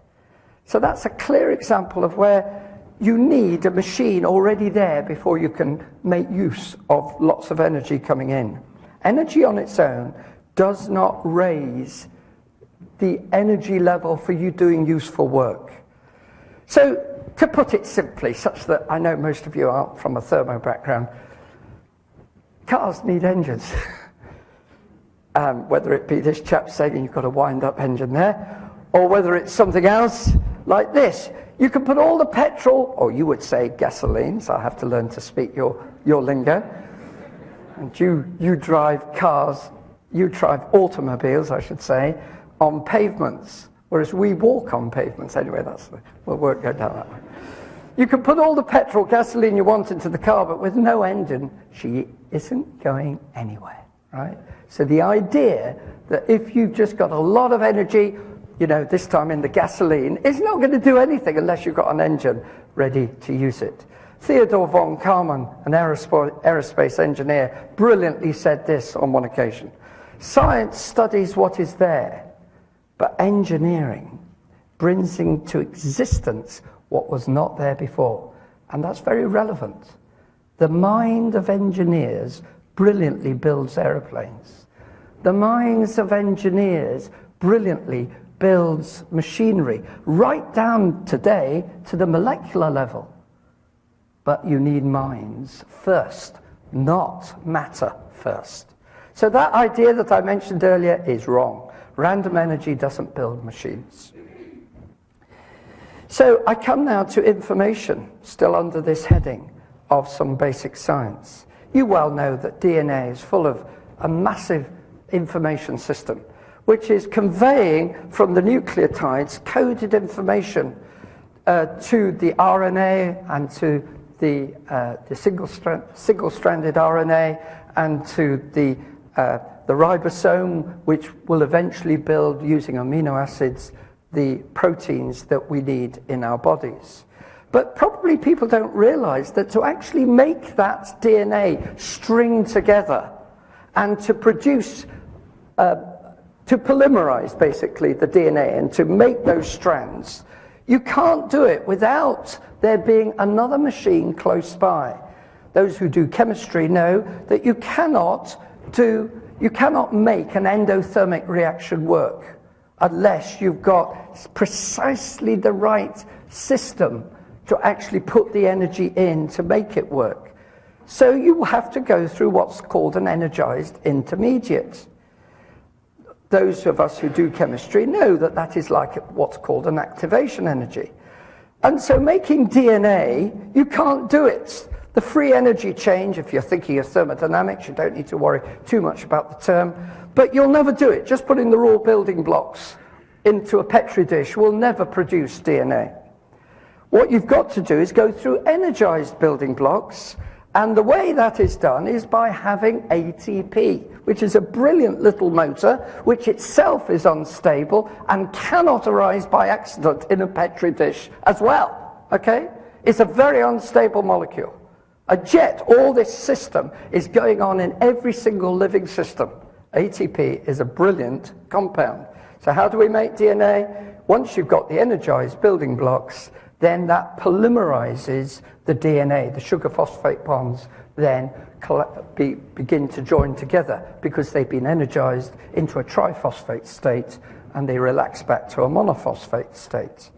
So that's a clear example of where you need a machine already there before you can make use of lots of energy coming in. Energy on its own does not raise the energy level for you doing useful work. So, to put it simply, such that I know most of you aren't from a thermo background, cars need engines. Whether it be this chap saying you've got a wind-up engine there, or whether it's something else like this. You can put all the petrol, or you would say gasoline, so I have to learn to speak your lingo. And you drive cars, you drive automobiles, I should say, on pavements, whereas we walk on pavements. Anyway, we'll work go down that way. You can put all the petrol, gasoline you want into the car, but with no engine, she isn't going anywhere, right? So the idea that if you've just got a lot of energy, this time in the gasoline, it's not going to do anything unless you've got an engine ready to use it. Theodor von Karman, an aerospace engineer, brilliantly said this on one occasion. Science studies what is there, but engineering brings into existence what was not there before. And that's very relevant. The mind of engineers brilliantly builds aeroplanes. The minds of engineers brilliantly builds machinery, right down today to the molecular level. But you need minds first, not matter first. So that idea that I mentioned earlier is wrong. Random energy doesn't build machines. So I come now to information, still under this heading of some basic science. You well know that DNA is full of a massive information system, which is conveying from the nucleotides coded information to the RNA and to the single-stranded RNA and to the ribosome, which will eventually build, using amino acids, the proteins that we need in our bodies. But probably people don't realize that to actually make that DNA string together and to produce to polymerize, basically, the DNA and to make those strands, you can't do it without there being another machine close by. Those who do chemistry know that you cannot make an endothermic reaction work unless you've got precisely the right system to actually put the energy in to make it work. So you have to go through what's called an energized intermediate. Those of us who do chemistry know that that is like what's called an activation energy. And so making DNA, you can't do it. The free energy change, if you're thinking of thermodynamics, you don't need to worry too much about the term, but you'll never do it. Just putting the raw building blocks into a Petri dish will never produce DNA. What you've got to do is go through energized building blocks, and the way that is done is by having ATP, which is a brilliant little motor, which itself is unstable and cannot arise by accident in a Petri dish as well, okay? It's a very unstable molecule. A jet, all this system is going on in every single living system. ATP is a brilliant compound. So how do we make DNA? Once you've got the energized building blocks, then that polymerizes the DNA. The sugar phosphate bonds then begin to join together because they've been energized into a triphosphate state and they relax back to a monophosphate state.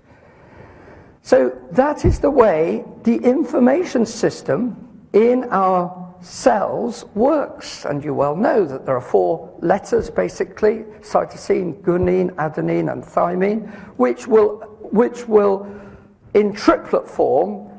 So that is the way the information system in our cells works. And you well know that there are 4 letters, basically, cytosine, guanine, adenine, and thymine, which will in triplet form,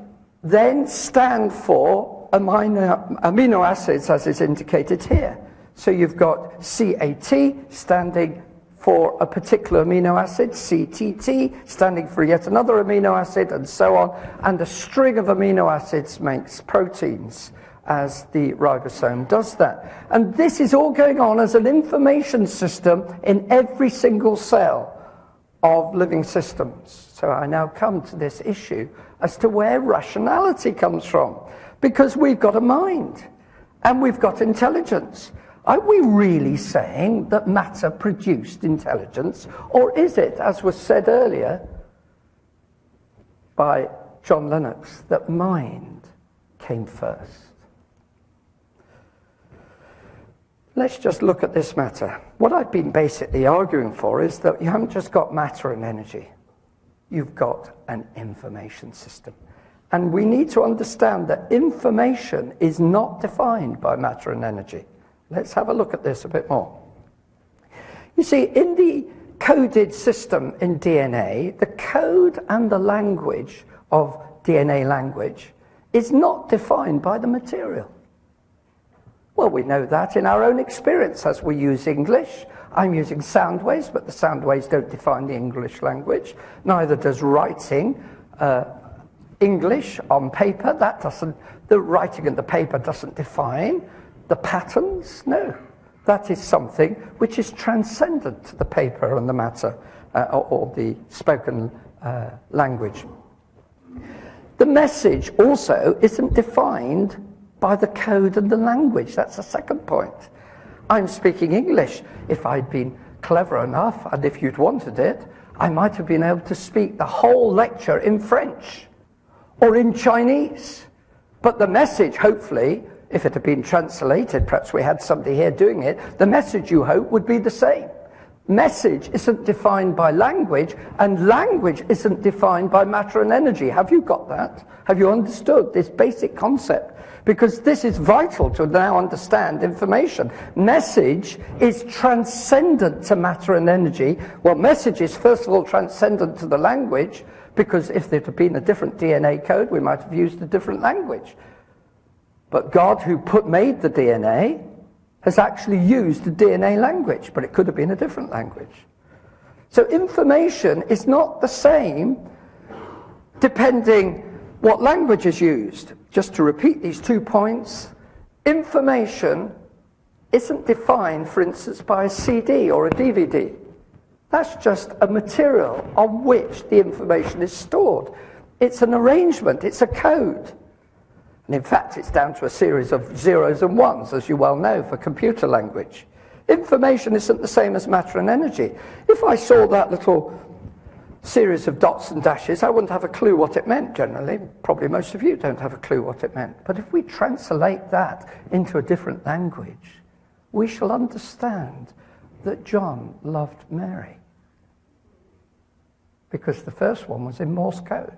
then stand for amino acids, as is indicated here. So you've got CAT standing for a particular amino acid, CTT standing for yet another amino acid, and so on. And a string of amino acids makes proteins as the ribosome does that. And this is all going on as an information system in every single cell of living systems. So I now come to this issue as to where rationality comes from. Because we've got a mind and we've got intelligence. Are we really saying that matter produced intelligence? Or is it, as was said earlier by John Lennox, that mind came first? Let's just look at this matter. What I've been basically arguing for is that you haven't just got matter and energy. You've got an information system. And we need to understand that information is not defined by matter and energy. Let's have a look at this a bit more. You see, in the coded system in DNA, the code and the language of DNA language is not defined by the material. Well, we know that in our own experience as we use English. I'm using sound waves, but the sound waves don't define the English language. Neither does writing English on paper. The writing in the paper doesn't define the patterns. No, that is something which is transcendent to the paper and the matter or the spoken language. The message also isn't defined by the code and the language. That's the second point. I'm speaking English. If I'd been clever enough, and if you'd wanted it, I might have been able to speak the whole lecture in French or in Chinese. But the message, hopefully, if it had been translated, perhaps we had somebody here doing it, the message, you hope, would be the same. Message isn't defined by language, and language isn't defined by matter and energy. Have you got that? Have you understood this basic concept? Because this is vital to now understand information. Message is transcendent to matter and energy. Well, message is first of all transcendent to the language, because if there had been a different DNA code, we might have used a different language. But God, who made the DNA, has actually used the DNA language, but it could have been a different language. So information is not the same depending what language is used. Just to repeat these 2 points, information isn't defined, for instance, by a CD or a DVD. That's just a material on which the information is stored. It's an arrangement, it's a code. And in fact, it's down to a series of zeros and ones, as you well know, for computer language. Information isn't the same as matter and energy. If I saw that little series of dots and dashes, I wouldn't have a clue what it meant generally. Probably most of you don't have a clue what it meant. But if we translate that into a different language, we shall understand that John loved Mary. Because the first one was in Morse code.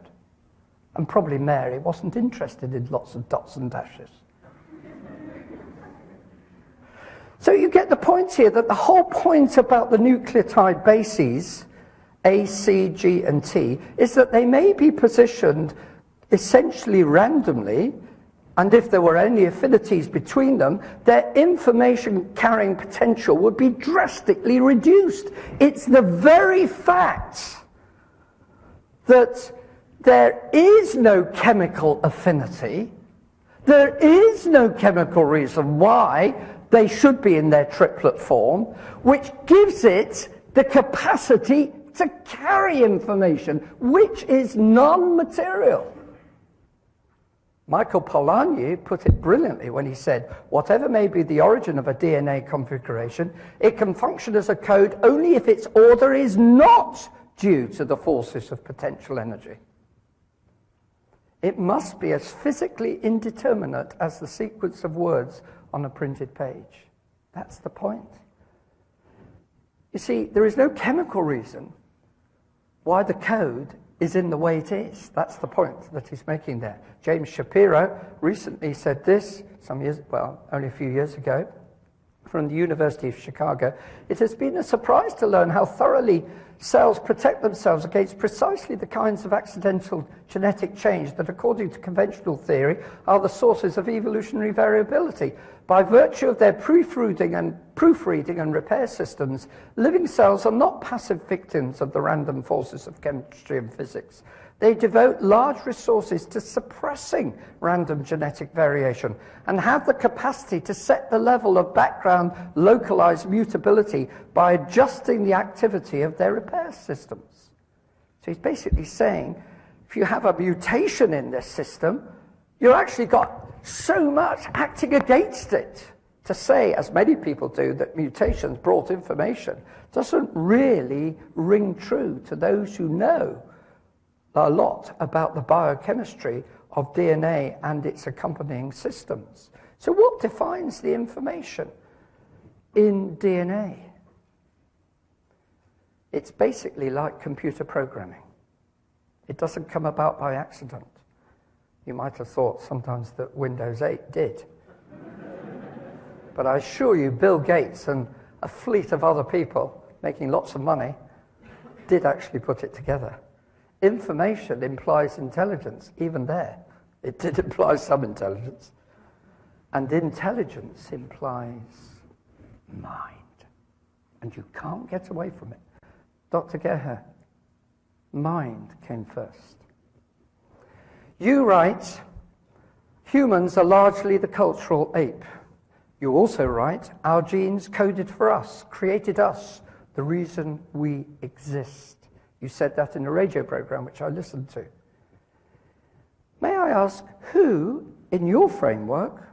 And probably Mary wasn't interested in lots of dots and dashes. So you get the point here that the whole point about the nucleotide bases, A, C, G, and T, is that they may be positioned essentially randomly, and if there were any affinities between them, their information-carrying potential would be drastically reduced. It's the very fact that there is no chemical affinity, there is no chemical reason why they should be in their triplet form, which gives it the capacity to carry information, which is non-material. Michael Polanyi put it brilliantly when he said, whatever may be the origin of a DNA configuration, it can function as a code only if its order is not due to the forces of potential energy. It must be as physically indeterminate as the sequence of words on a printed page. That's the point. You see, there is no chemical reason why the code is in the way it is. That's the point that he's making there. James Shapiro recently said this, only a few years ago, from the University of Chicago. It has been a surprise to learn how thoroughly cells protect themselves against precisely the kinds of accidental genetic change that, according to conventional theory, are the sources of evolutionary variability. By virtue of their proofreading and repair systems, living cells are not passive victims of the random forces of chemistry and physics. They devote large resources to suppressing random genetic variation and have the capacity to set the level of background localized mutability by adjusting the activity of their repair systems. So he's basically saying, if you have a mutation in this system, you've actually got so much acting against it. To say, as many people do, that mutations brought information doesn't really ring true to those who know a lot about the biochemistry of DNA and its accompanying systems. So what defines the information in DNA? It's basically like computer programming. It doesn't come about by accident. You might have thought sometimes that Windows 8 did. But I assure you, Bill Gates and a fleet of other people making lots of money did actually put it together. Information implies intelligence, even there. It did imply some intelligence. And intelligence implies mind. And you can't get away from it. Dr. Geher, mind came first. You write, humans are largely the cultural ape. You also write, our genes coded for us, created us, the reason we exist. You said that in a radio program, which I listened to. May I ask, who, in your framework,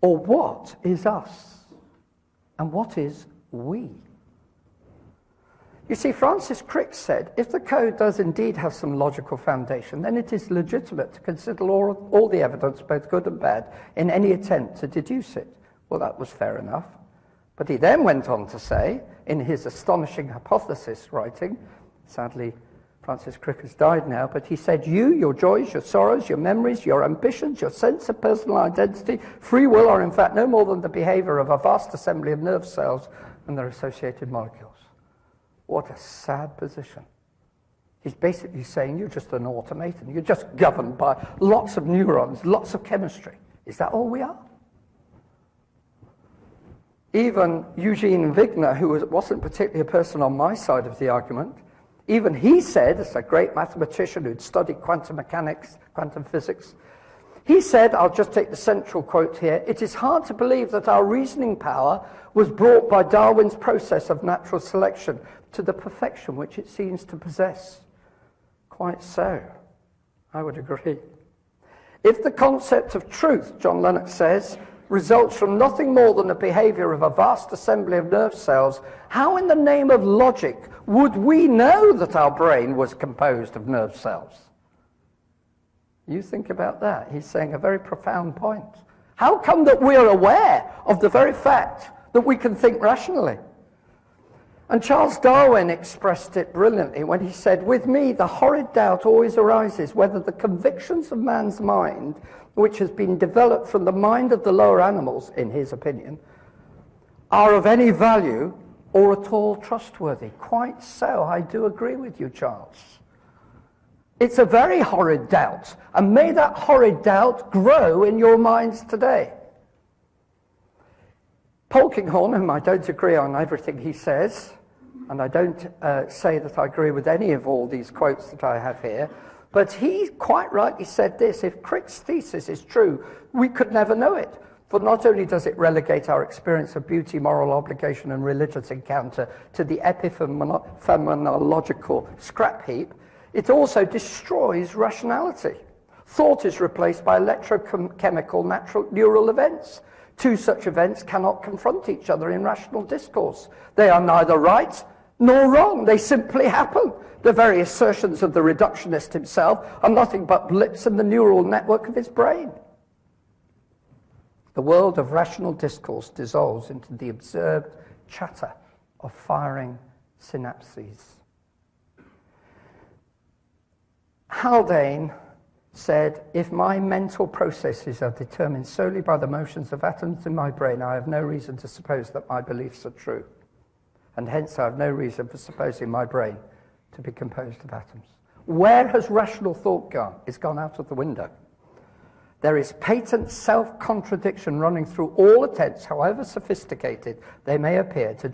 or what is us? And what is we? You see, Francis Crick said, if the code does indeed have some logical foundation, then it is legitimate to consider all the evidence, both good and bad, in any attempt to deduce it. Well, that was fair enough. But he then went on to say, in his astonishing hypothesis writing, sadly, Francis Crick has died now, but he said, you, your joys, your sorrows, your memories, your ambitions, your sense of personal identity, free will are in fact no more than the behavior of a vast assembly of nerve cells and their associated molecules. What a sad position. He's basically saying you're just an automaton. You're just governed by lots of neurons, lots of chemistry. Is that all we are? Even Eugene Wigner, who wasn't particularly a person on my side of the argument, even he said, as a great mathematician who'd studied quantum mechanics, quantum physics, he said, I'll just take the central quote here, it is hard to believe that our reasoning power was brought by Darwin's process of natural selection to the perfection which it seems to possess. Quite so, I would agree. If the concept of truth, John Lennox says, results from nothing more than the behavior of a vast assembly of nerve cells, how in the name of logic would we know that our brain was composed of nerve cells? You think about that. He's saying a very profound point. How come that we're aware of the very fact that we can think rationally? And Charles Darwin expressed it brilliantly when he said, with me, the horrid doubt always arises whether the convictions of man's mind, which has been developed from the mind of the lower animals, in his opinion, are of any value or at all trustworthy. Quite so, I do agree with you, Charles. It's a very horrid doubt, and may that horrid doubt grow in your minds today. Polkinghorne, whom I don't agree on everything he says, and I don't say that I agree with any of all these quotes that I have here, but he quite rightly said this, if Crick's thesis is true, we could never know it. For not only does it relegate our experience of beauty, moral obligation, and religious encounter to the epiphenomenological scrap heap, it also destroys rationality. Thought is replaced by electrochemical neural events. Two such events cannot confront each other in rational discourse. They are neither right nor wrong. They simply happen. The very assertions of the reductionist himself are nothing but blips in the neural network of his brain. The world of rational discourse dissolves into the observed chatter of firing synapses. Haldane said, if my mental processes are determined solely by the motions of atoms in my brain, I have no reason to suppose that my beliefs are true. And hence I have no reason for supposing my brain to be composed of atoms. Where has rational thought gone? It's gone out of the window. There is patent self-contradiction running through all attempts, however sophisticated they may appear, to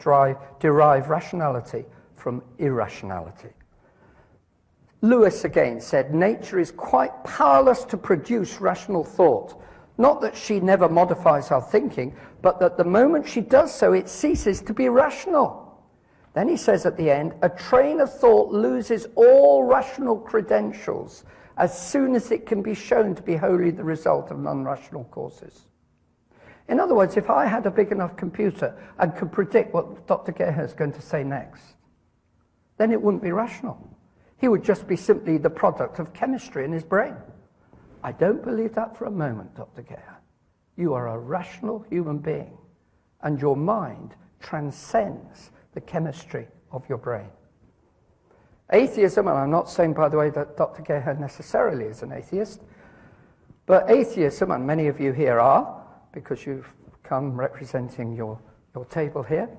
derive rationality from irrationality. Lewis again said, nature is quite powerless to produce rational thought. Not that she never modifies our thinking, but that the moment she does so, it ceases to be rational. Then he says at the end, a train of thought loses all rational credentials as soon as it can be shown to be wholly the result of non-rational causes. In other words, if I had a big enough computer and could predict what Dr. Geher is going to say next, then it wouldn't be rational. He would just be simply the product of chemistry in his brain. I don't believe that for a moment, Dr. Geher. You are a rational human being, and your mind transcends the chemistry of your brain. Atheism, and I'm not saying, by the way, that Dr. Geher necessarily is an atheist, but atheism, and many of you here are, because you've come representing your table here,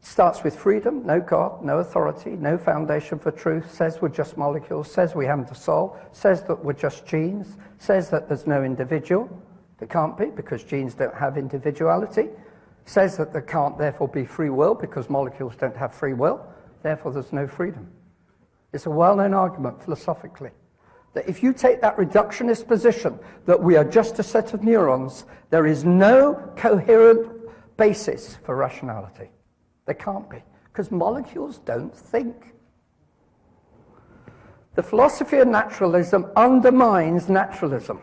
starts with freedom, no God, no authority, no foundation for truth, says we're just molecules, says we haven't a soul, says that we're just genes, says that there's no individual. There can't be, because genes don't have individuality. Says that there can't therefore be free will, because molecules don't have free will. Therefore, there's no freedom. It's a well-known argument philosophically that if you take that reductionist position that we are just a set of neurons, there is no coherent basis for rationality. There can't be, because molecules don't think. The philosophy of naturalism undermines naturalism.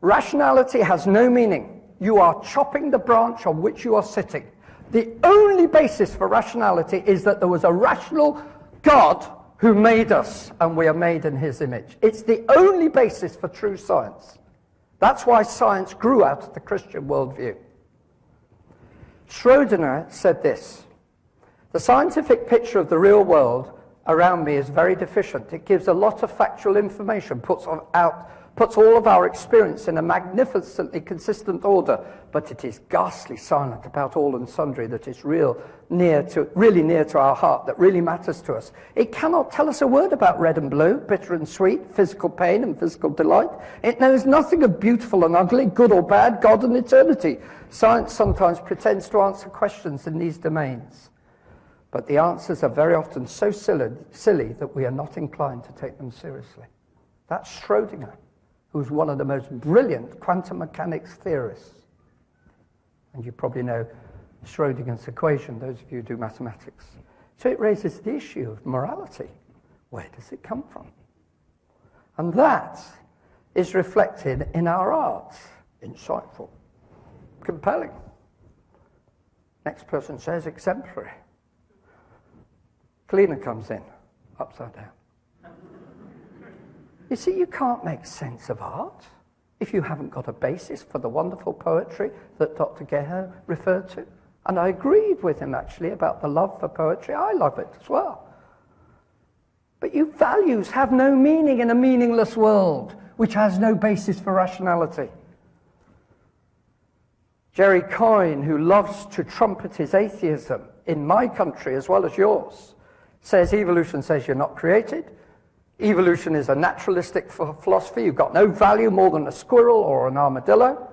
Rationality has no meaning. You are chopping the branch on which you are sitting. The only basis for rationality is that there was a rational God who made us, and we are made in his image. It's the only basis for true science. That's why science grew out of the Christian worldview. Schrödinger said this: the scientific picture of the real world around me is very deficient. It gives a lot of factual information, puts all of our experience in a magnificently consistent order, but it is ghastly silent about all and sundry that is really near to our heart, that really matters to us. It cannot tell us a word about red and blue, bitter and sweet, physical pain and physical delight. It knows nothing of beautiful and ugly, good or bad, God and eternity. Science sometimes pretends to answer questions in these domains, but the answers are very often so silly that we are not inclined to take them seriously. That's Schrödinger, who's one of the most brilliant quantum mechanics theorists. And you probably know Schrödinger's equation, those of you who do mathematics. So it raises the issue of morality. Where does it come from? And that is reflected in our art. Insightful, compelling. Next person says exemplary. Cleaner comes in, upside down. You see, you can't make sense of art if you haven't got a basis for the wonderful poetry that Dr. Geher referred to. And I agreed with him, actually, about the love for poetry. I love it as well. But your values have no meaning in a meaningless world, which has no basis for rationality. Jerry Coyne, who loves to trumpet his atheism in my country as well as yours, says evolution says you're not created. Evolution is a naturalistic philosophy. You've got no value more than a squirrel or an armadillo.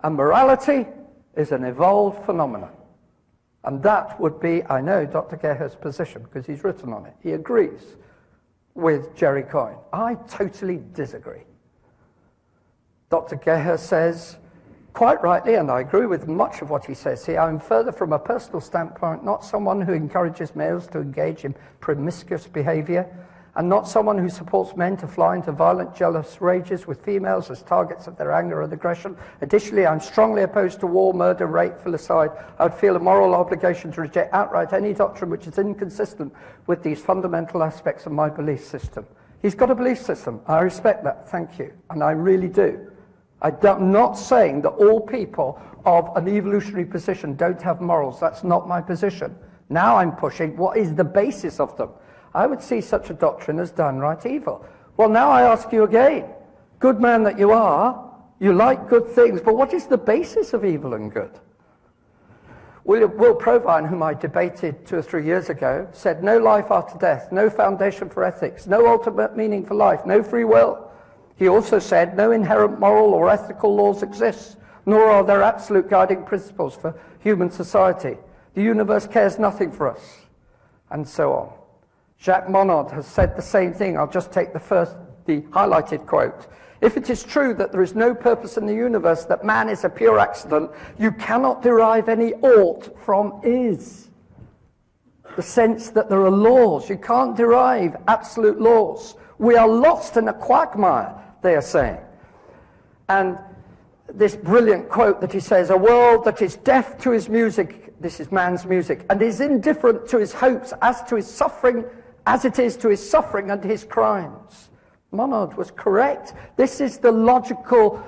And morality is an evolved phenomenon. And that would be, I know, Dr. Geher's position, because he's written on it. He agrees with Jerry Coyne. I totally disagree. Dr. Geher says, quite rightly, and I agree with much of what he says here, I'm further from a personal standpoint not someone who encourages males to engage in promiscuous behavior, and not someone who supports men to fly into violent, jealous rages with females as targets of their anger and aggression. Additionally, I'm strongly opposed to war, murder, rape, filicide. I would feel a moral obligation to reject outright any doctrine which is inconsistent with these fundamental aspects of my belief system. He's got a belief system. I respect that, thank you, and I really do. I'm not saying that all people of an evolutionary position don't have morals. That's not my position. Now I'm pushing what is the basis of them. I would see such a doctrine as downright evil. Well, now I ask you again, good man that you are, you like good things, but what is the basis of evil and good? Will Provine, whom I debated 2 or 3 years ago, said no life after death, no foundation for ethics, no ultimate meaning for life, no free will. He also said no inherent moral or ethical laws exist, nor are there absolute guiding principles for human society. The universe cares nothing for us, and so on. Jacques Monod has said the same thing. I'll just take the highlighted quote. If it is true that there is no purpose in the universe, that man is a pure accident, you cannot derive any ought from is. The sense that there are laws. You can't derive absolute laws. We are lost in a quagmire, they are saying. And this brilliant quote that he says, a world that is deaf to his music, this is man's music, and is indifferent to his hopes as to his suffering, as it is to his suffering and his crimes. Monod was correct. This is the logical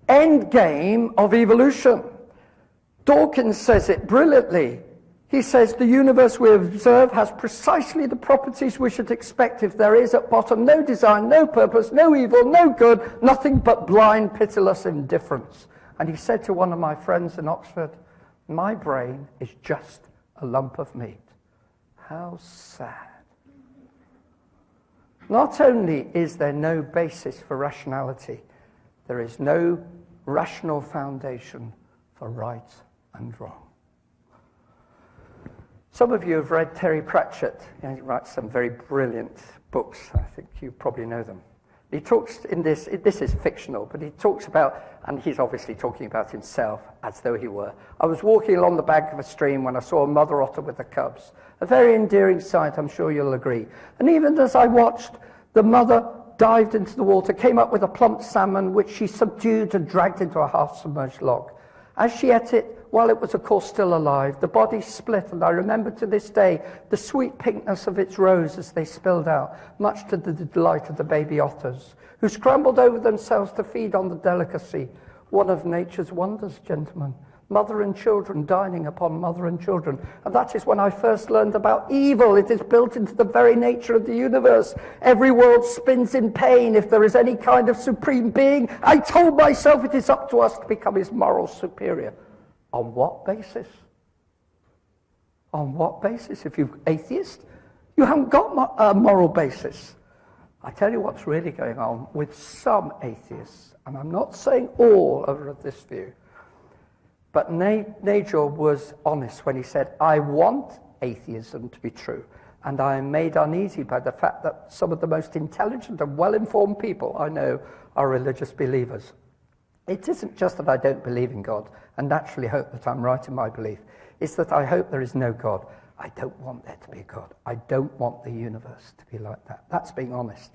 end game of evolution. Dawkins says it brilliantly. He says the universe we observe has precisely the properties we should expect if there is at bottom no design, no purpose, no evil, no good, nothing but blind, pitiless indifference. And he said to one of my friends in Oxford, my brain is just a lump of meat. How sad. Not only is there no basis for rationality, there is no rational foundation for right and wrong. Some of you have read Terry Pratchett. He writes some very brilliant books. I think you probably know them. He talks in this is fictional, but he talks about, and he's obviously talking about himself as though he were. I was walking along the bank of a stream when I saw a mother otter with the cubs. A very endearing sight, I'm sure you'll agree. And even as I watched, the mother dived into the water, came up with a plump salmon, which she subdued and dragged into a half-submerged log. As she ate it, while it was of course still alive, the body split, and I remember to this day the sweet pinkness of its roes as they spilled out, much to the delight of the baby otters, who scrambled over themselves to feed on the delicacy. One of nature's wonders, gentlemen. Mother and children dining upon mother and children. And that is when I first learned about evil. It is built into the very nature of the universe. Every world spins in pain if there is any kind of supreme being. I told myself it is up to us to become his moral superior. On what basis? On what basis? If you're atheist, you haven't got a moral basis. I tell you what's really going on with some atheists, and I'm not saying all are of this view, but Nagel was honest when he said, I want atheism to be true, and I am made uneasy by the fact that some of the most intelligent and well-informed people I know are religious believers. It isn't just that I don't believe in God and naturally hope that I'm right in my belief. It's that I hope there is no God. I don't want there to be a God. I don't want the universe to be like that. That's being honest.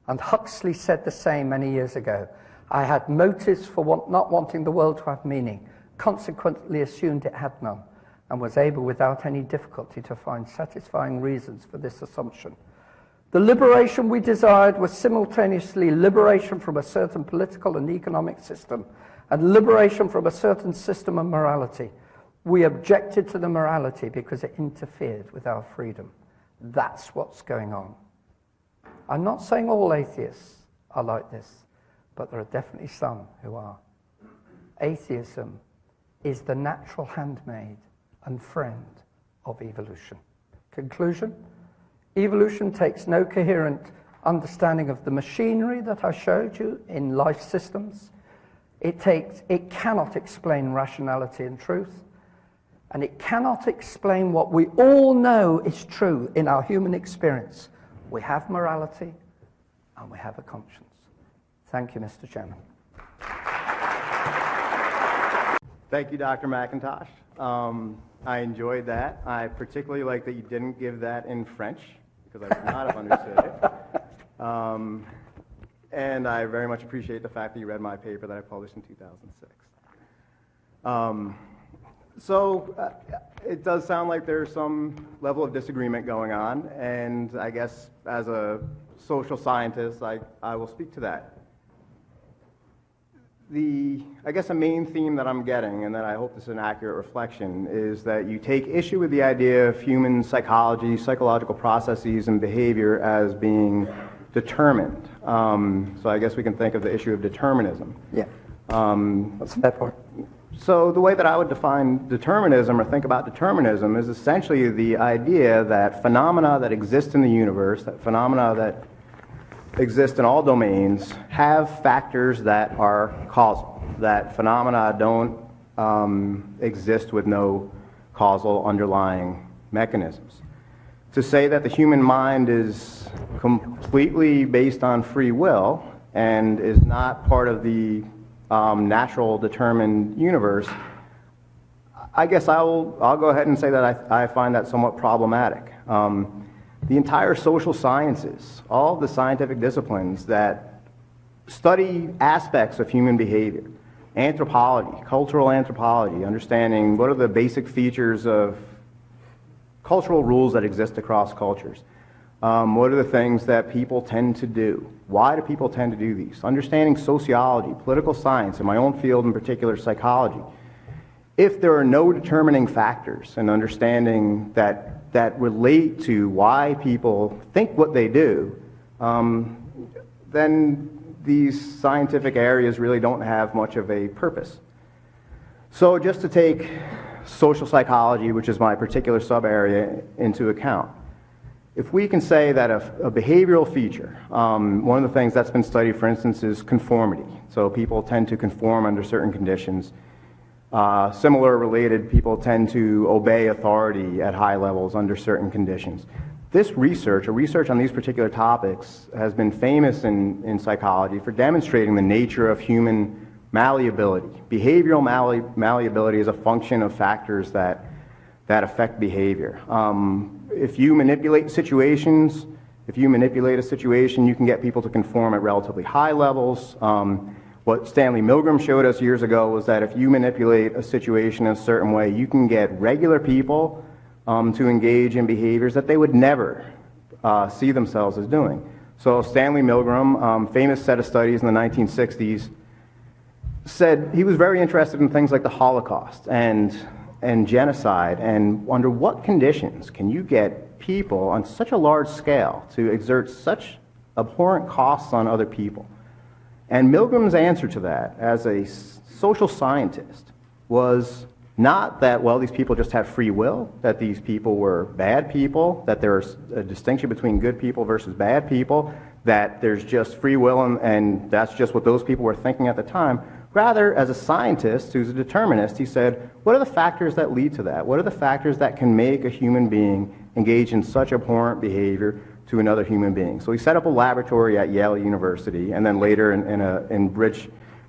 And Huxley said the same many years ago. I had motives for not wanting the world to have meaning, consequently assumed it had none, and was able without any difficulty to find satisfying reasons for this assumption. The liberation we desired was simultaneously liberation from a certain political and economic system and liberation from a certain system of morality. We objected to the morality because it interfered with our freedom. That's what's going on. I'm not saying all atheists are like this, but there are definitely some who are. Atheism is the natural handmaid and friend of evolution. Conclusion? Evolution takes no coherent understanding of the machinery that I showed you in life systems. It cannot explain rationality and truth, and it cannot explain what we all know is true in our human experience. We have morality and we have a conscience. Thank you, Mr. Chairman. Thank you, Dr. McIntosh. I enjoyed that. I particularly like that you didn't give that in French, because I would not have understood it. And I very much appreciate the fact that you read my paper that I published in 2006. It does sound like there's some level of disagreement going on, and I guess as a social scientist, I will speak to that. I guess a main theme that I'm getting, and that I hope this is an accurate reflection, is that you take issue with the idea of human psychology, psychological processes, and behavior as being determined. So I guess we can think of the issue of determinism. Yeah, that's a fair point. So the way that I would define determinism or think about determinism is essentially the idea that phenomena that exist in the universe, that phenomena that exist in all domains, have factors that are causal, that phenomena don't exist with no causal underlying mechanisms. To say that the human mind is completely based on free will and is not part of the natural determined universe, I guess I'll go ahead and say that I find that somewhat problematic. The entire social sciences, all of the scientific disciplines that study aspects of human behavior, anthropology, cultural anthropology, understanding what are the basic features of cultural rules that exist across cultures. What are the things that people tend to do? Why do people tend to do these? Understanding sociology, political science, in my own field in particular, psychology. If there are no determining factors and understanding that relate to why people think what they do, then these scientific areas really don't have much of a purpose. So just to take social psychology, which is my particular sub-area, into account, if we can say that a behavioral feature, one of the things that's been studied, for instance, is conformity. So people tend to conform under certain conditions. Similar related, people tend to obey authority at high levels under certain conditions. This research, or research on these particular topics, has been famous in psychology for demonstrating the nature of human malleability. Behavioral malleability is a function of factors that affect behavior. If you manipulate situations, if you manipulate a situation, you can get people to conform at relatively high levels. What Stanley Milgram showed us years ago was that if you manipulate a situation in a certain way, you can get regular people to engage in behaviors that they would never see themselves as doing. So Stanley Milgram, famous set of studies in the 1960s, said he was very interested in things like the Holocaust and genocide, and under what conditions can you get people on such a large scale to exert such abhorrent costs on other people? And Milgram's answer to that, as a social scientist, was not that, well, these people just have free will, that these people were bad people, that there's a distinction between good people versus bad people, that there's just free will and that's just what those people were thinking at the time. Rather, as a scientist who's a determinist, he said, what are the factors that lead to that? What are the factors that can make a human being engage in such abhorrent behavior to another human being? So he set up a laboratory at Yale University, and then later in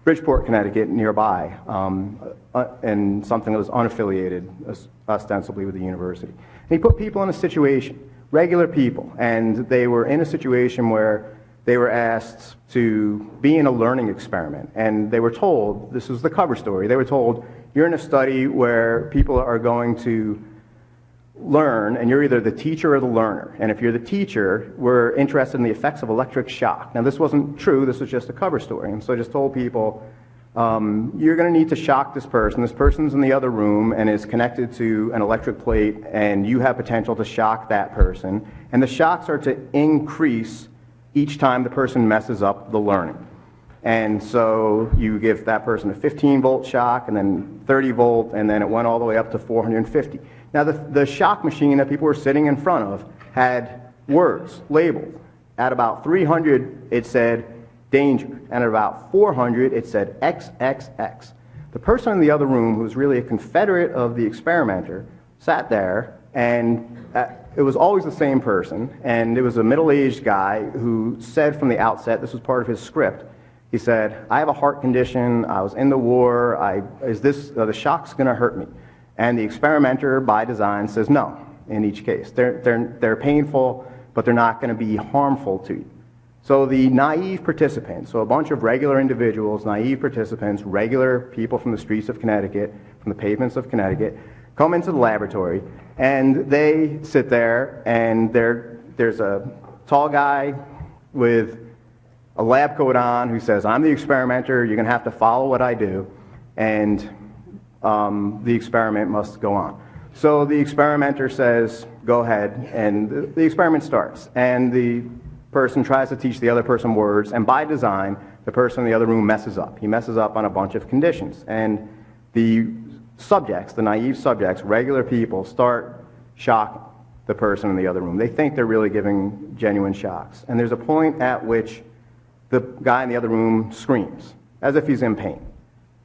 Bridgeport, Connecticut, nearby, and something that was unaffiliated, ostensibly, with the university. And he put people in a situation, regular people, and they were in a situation where they were asked to be in a learning experiment, and they were told, this was the cover story, they were told, you're in a study where people are going to learn, and you're either the teacher or the learner. And if you're the teacher, we're interested in the effects of electric shock. Now, this wasn't true, this was just a cover story. And so I just told people, you're going to need to shock this person. This person's in the other room and is connected to an electric plate, and you have potential to shock that person. And the shocks are to increase each time the person messes up the learning. And so you give that person a 15-volt shock, and then 30-volt, and then it went all the way up to 450. Now, the shock machine that people were sitting in front of had words labeled. At about 300, it said danger, and at about 400, it said XXX. The person in the other room, who was really a confederate of the experimenter, sat there, and it was always the same person, and it was a middle-aged guy who said from the outset, this was part of his script, he said, I have a heart condition, I was in the war, are the shock's going to hurt me? And the experimenter, by design, says no in each case. They're painful, but they're not going to be harmful to you. So the naive participants, so a bunch of regular individuals, naive participants, regular people from the streets of Connecticut, from the pavements of Connecticut, come into the laboratory, and they sit there, and there's a tall guy with a lab coat on who says, I'm the experimenter, you're going to have to follow what I do, and the experiment must go on. So the experimenter says, go ahead, and the experiment starts. And the person tries to teach the other person words, and by design, the person in the other room messes up. He messes up on a bunch of conditions. And the subjects, the naive subjects, regular people, start shock the person in the other room. They think they're really giving genuine shocks. And there's a point at which the guy in the other room screams, as if he's in pain.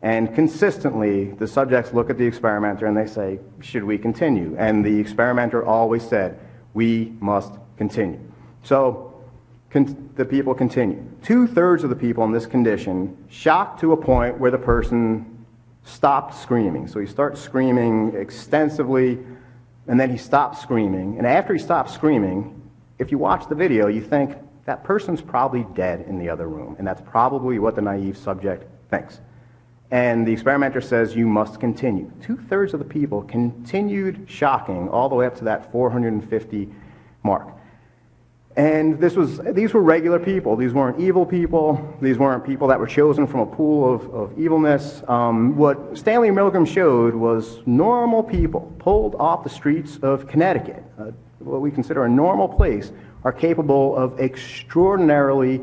And consistently, the subjects look at the experimenter and they say, should we continue? And the experimenter always said, we must continue. So the people continue. 2/3 of the people in this condition shocked to a point where the person stopped screaming. So he starts screaming extensively, and then he stops screaming. And after he stops screaming, if you watch the video, you think that person's probably dead in the other room. And that's probably what the naive subject thinks. And the experimenter says, you must continue. 2/3 of the people continued shocking all the way up to that 450 mark. And these were regular people. These weren't evil people. These weren't people that were chosen from a pool of evilness. What Stanley Milgram showed was normal people pulled off the streets of Connecticut, what we consider a normal place, are capable of extraordinarily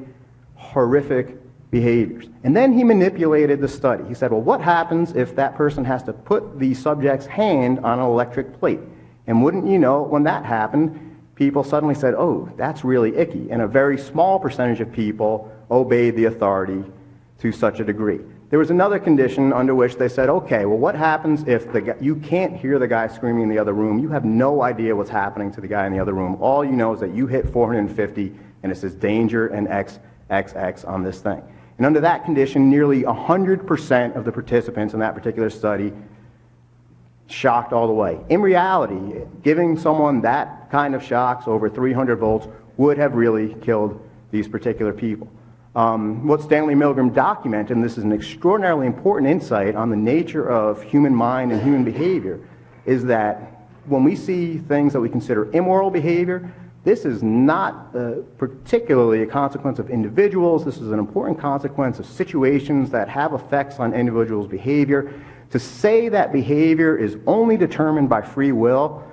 horrific behaviors. And then he manipulated the study. He said, well, what happens if that person has to put the subject's hand on an electric plate? And wouldn't you know, when that happened, people suddenly said, oh, that's really icky. And a very small percentage of people obeyed the authority to such a degree. There was another condition under which they said, okay, well, what happens if you can't hear the guy screaming in the other room? You have no idea what's happening to the guy in the other room. All you know is that you hit 450, and it says danger and XXX on this thing. And under that condition, nearly 100% of the participants in that particular study shocked all the way. In reality, giving someone that kind of shocks over 300 volts would have really killed these particular people. What Stanley Milgram documented, and this is an extraordinarily important insight on the nature of human mind and human behavior, is that when we see things that we consider immoral behavior, this is not particularly a consequence of individuals. This is an important consequence of situations that have effects on individuals' behavior. To say that behavior is only determined by free will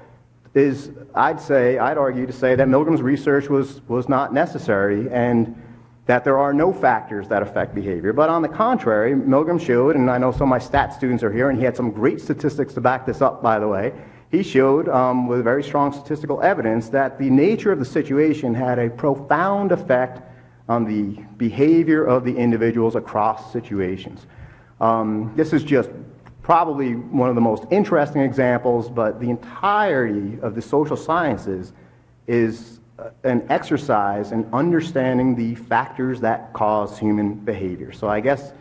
is, I'd argue to say that Milgram's research was not necessary and that there are no factors that affect behavior. But on the contrary, Milgram showed, and I know some of my stat students are here, and he had some great statistics to back this up, by the way. He showed, with very strong statistical evidence, that the nature of the situation had a profound effect on the behavior of the individuals across situations. This is just probably one of the most interesting examples, but the entirety of the social sciences is an exercise in understanding the factors that cause human behavior. So I guess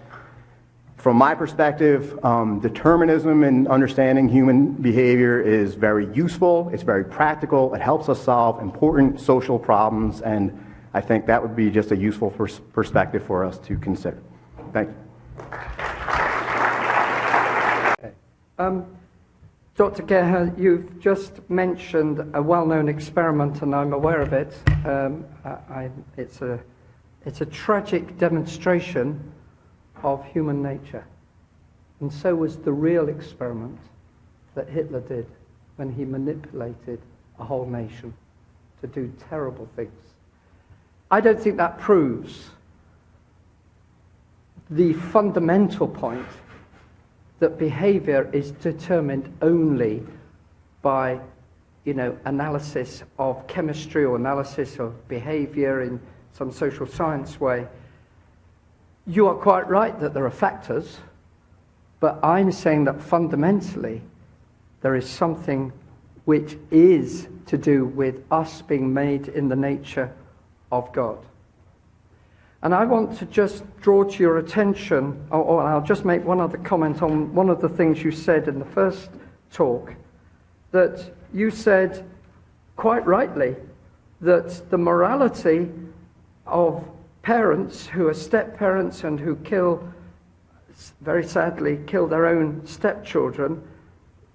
from my perspective, determinism in understanding human behavior is very useful, it's very practical, it helps us solve important social problems, and I think that would be just a useful perspective for us to consider. Thank you. Dr. Geher, you've just mentioned a well-known experiment, and I'm aware of it. It's a tragic demonstration of human nature. And so was the real experiment that Hitler did when he manipulated a whole nation to do terrible things. I don't think that proves the fundamental point that behavior is determined only by, analysis of chemistry or analysis of behavior in some social science way. You are quite right that there are factors, but I'm saying that fundamentally there is something which is to do with us being made in the nature of God. And I want to just draw to your attention, or I'll just make one other comment on one of the things you said in the first talk, that you said, quite rightly, that the morality of parents who are step-parents and who very sadly kill their own stepchildren,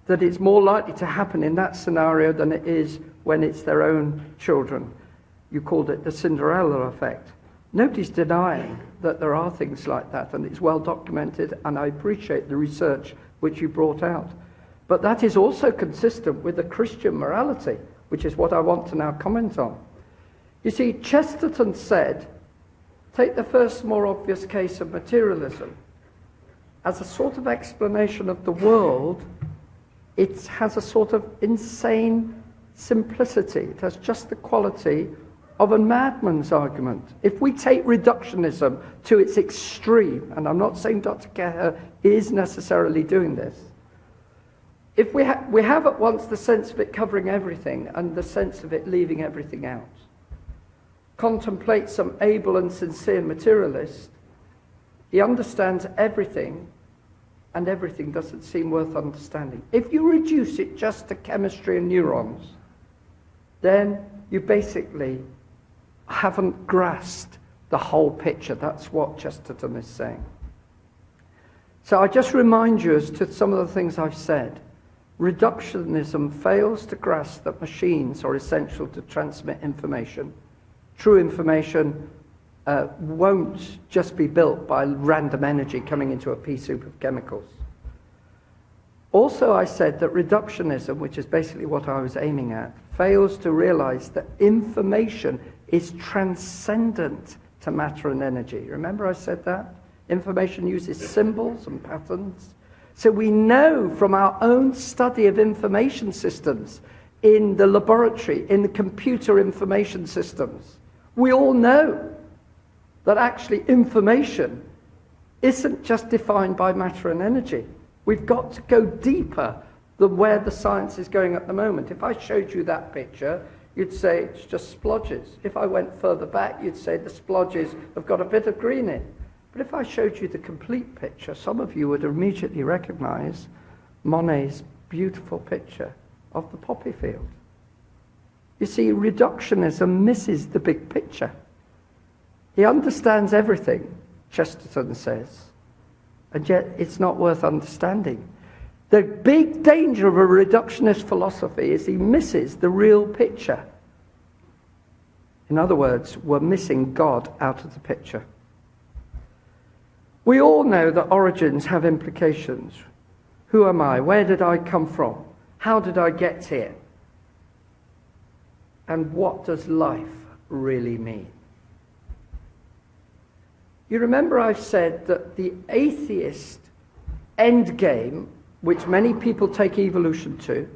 that it's more likely to happen in that scenario than it is when it's their own children. You called it the Cinderella effect. Nobody's denying that there are things like that, and it's well documented, and I appreciate the research which you brought out. But that is also consistent with the Christian morality, which is what I want to now comment on. You see, Chesterton said, take the first more obvious case of materialism. As a sort of explanation of the world, it has a sort of insane simplicity. It has just the quality of a madman's argument. If we take reductionism to its extreme, and I'm not saying Dr. Geher is necessarily doing this, if we have at once the sense of it covering everything and the sense of it leaving everything out. Contemplate some able and sincere materialist. He understands everything, and everything doesn't seem worth understanding. If you reduce it just to chemistry and neurons, then you basically haven't grasped the whole picture. That's what Chesterton is saying. So I just remind you as to some of the things I've said. Reductionism fails to grasp that machines are essential to transmit information. True information won't just be built by random energy coming into a pea soup of chemicals. Also, I said that reductionism, which is basically what I was aiming at, fails to realize that information is transcendent to matter and energy. Remember I said that? Information uses symbols and patterns. So we know from our own study of information systems in the laboratory, in the computer information systems, we all know that actually information isn't just defined by matter and energy. We've got to go deeper than where the science is going at the moment. If I showed you that picture, you'd say it's just splodges. If I went further back, you'd say the splodges have got a bit of green in. But if I showed you the complete picture, some of you would immediately recognize Monet's beautiful picture of the poppy field. You see, reductionism misses the big picture. He understands everything, Chesterton says, and yet it's not worth understanding. The big danger of a reductionist philosophy is he misses the real picture. In other words, we're missing God out of the picture. We all know that origins have implications. Who am I? Where did I come from? How did I get here? And what does life really mean? You remember I've said that the atheist endgame, which many people take evolution to,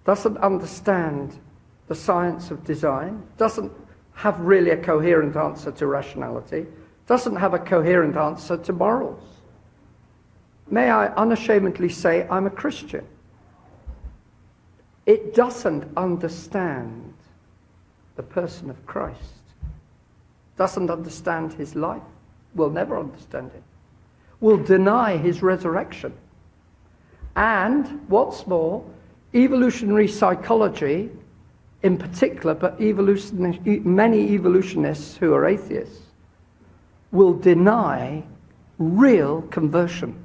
doesn't understand the science of design, doesn't have really a coherent answer to rationality, doesn't have a coherent answer to morals. May I unashamedly say I'm a Christian. It doesn't understand the person of Christ, doesn't understand his life, will never understand it, will deny his resurrection. And, what's more, evolutionary psychology in particular, but many evolutionists who are atheists, will deny real conversion.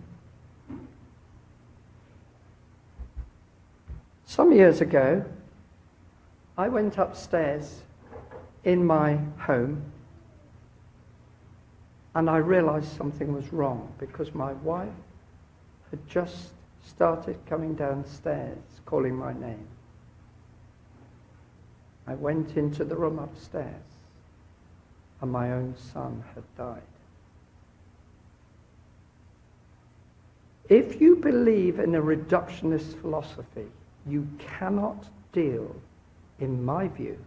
Some years ago, I went upstairs in my home and I realized something was wrong because my wife had just started coming downstairs calling my name. I went into the room upstairs and my own son had died. If you believe in a reductionist philosophy, you cannot deal, in my view,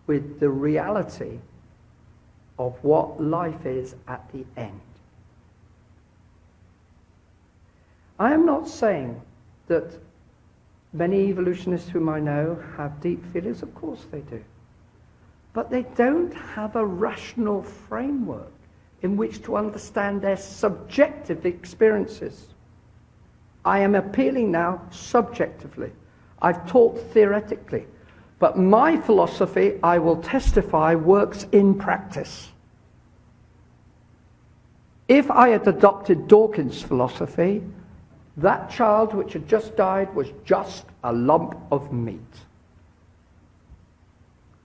with the reality of what life is at the end. I am not saying that many evolutionists whom I know have deep feelings. Of course they do. But they don't have a rational framework in which to understand their subjective experiences. I am appealing now subjectively. I've taught theoretically. But my philosophy, I will testify, works in practice. If I had adopted Dawkins' philosophy, that child which had just died was just a lump of meat.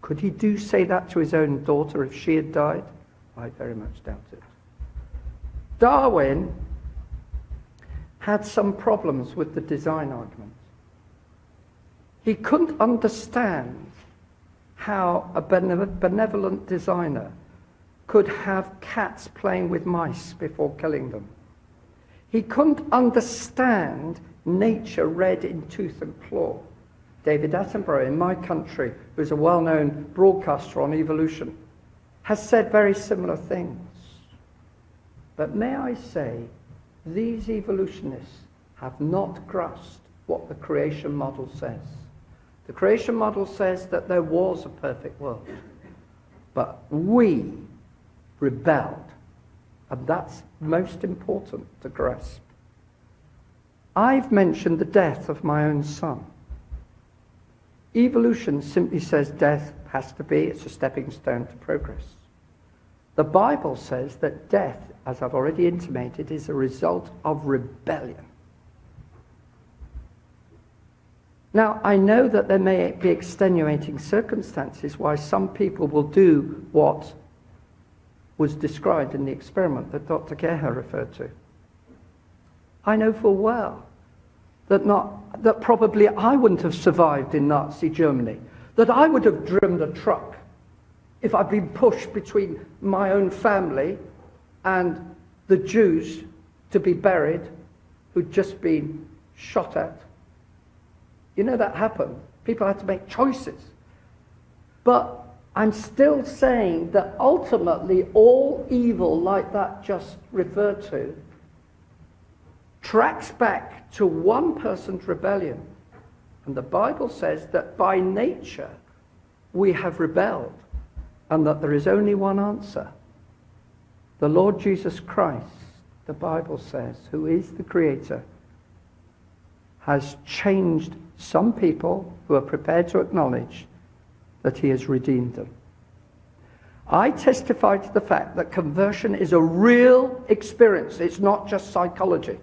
Could he say that to his own daughter if she had died? I very much doubt it. Darwin had some problems with the design argument. He couldn't understand how a benevolent designer could have cats playing with mice before killing them. He couldn't understand nature read in tooth and claw. David Attenborough in my country, who's a well-known broadcaster on evolution, has said very similar things. But may I say, these evolutionists have not grasped what the creation model says. The creation model says that there was a perfect world, but we rebelled, and that's most important to grasp. I've mentioned the death of my own son. Evolution simply says death has to be, it's a stepping stone to progress. The Bible says that death, as I've already intimated, is a result of rebellion. Now, I know that there may be extenuating circumstances why some people will do what was described in the experiment that Dr. Geher referred to. I know full well that probably I wouldn't have survived in Nazi Germany, that I would have driven a truck if I'd been pushed between my own family and the Jews to be buried who'd just been shot at. You know that happened. People had to make choices. But I'm still saying that ultimately all evil like that just referred to tracks back to one person's rebellion. And the Bible says that by nature we have rebelled and that there is only one answer. The Lord Jesus Christ, the Bible says, who is the Creator, has changed some people who are prepared to acknowledge that he has redeemed them. I testify to the fact that conversion is a real experience. It's not just psychology.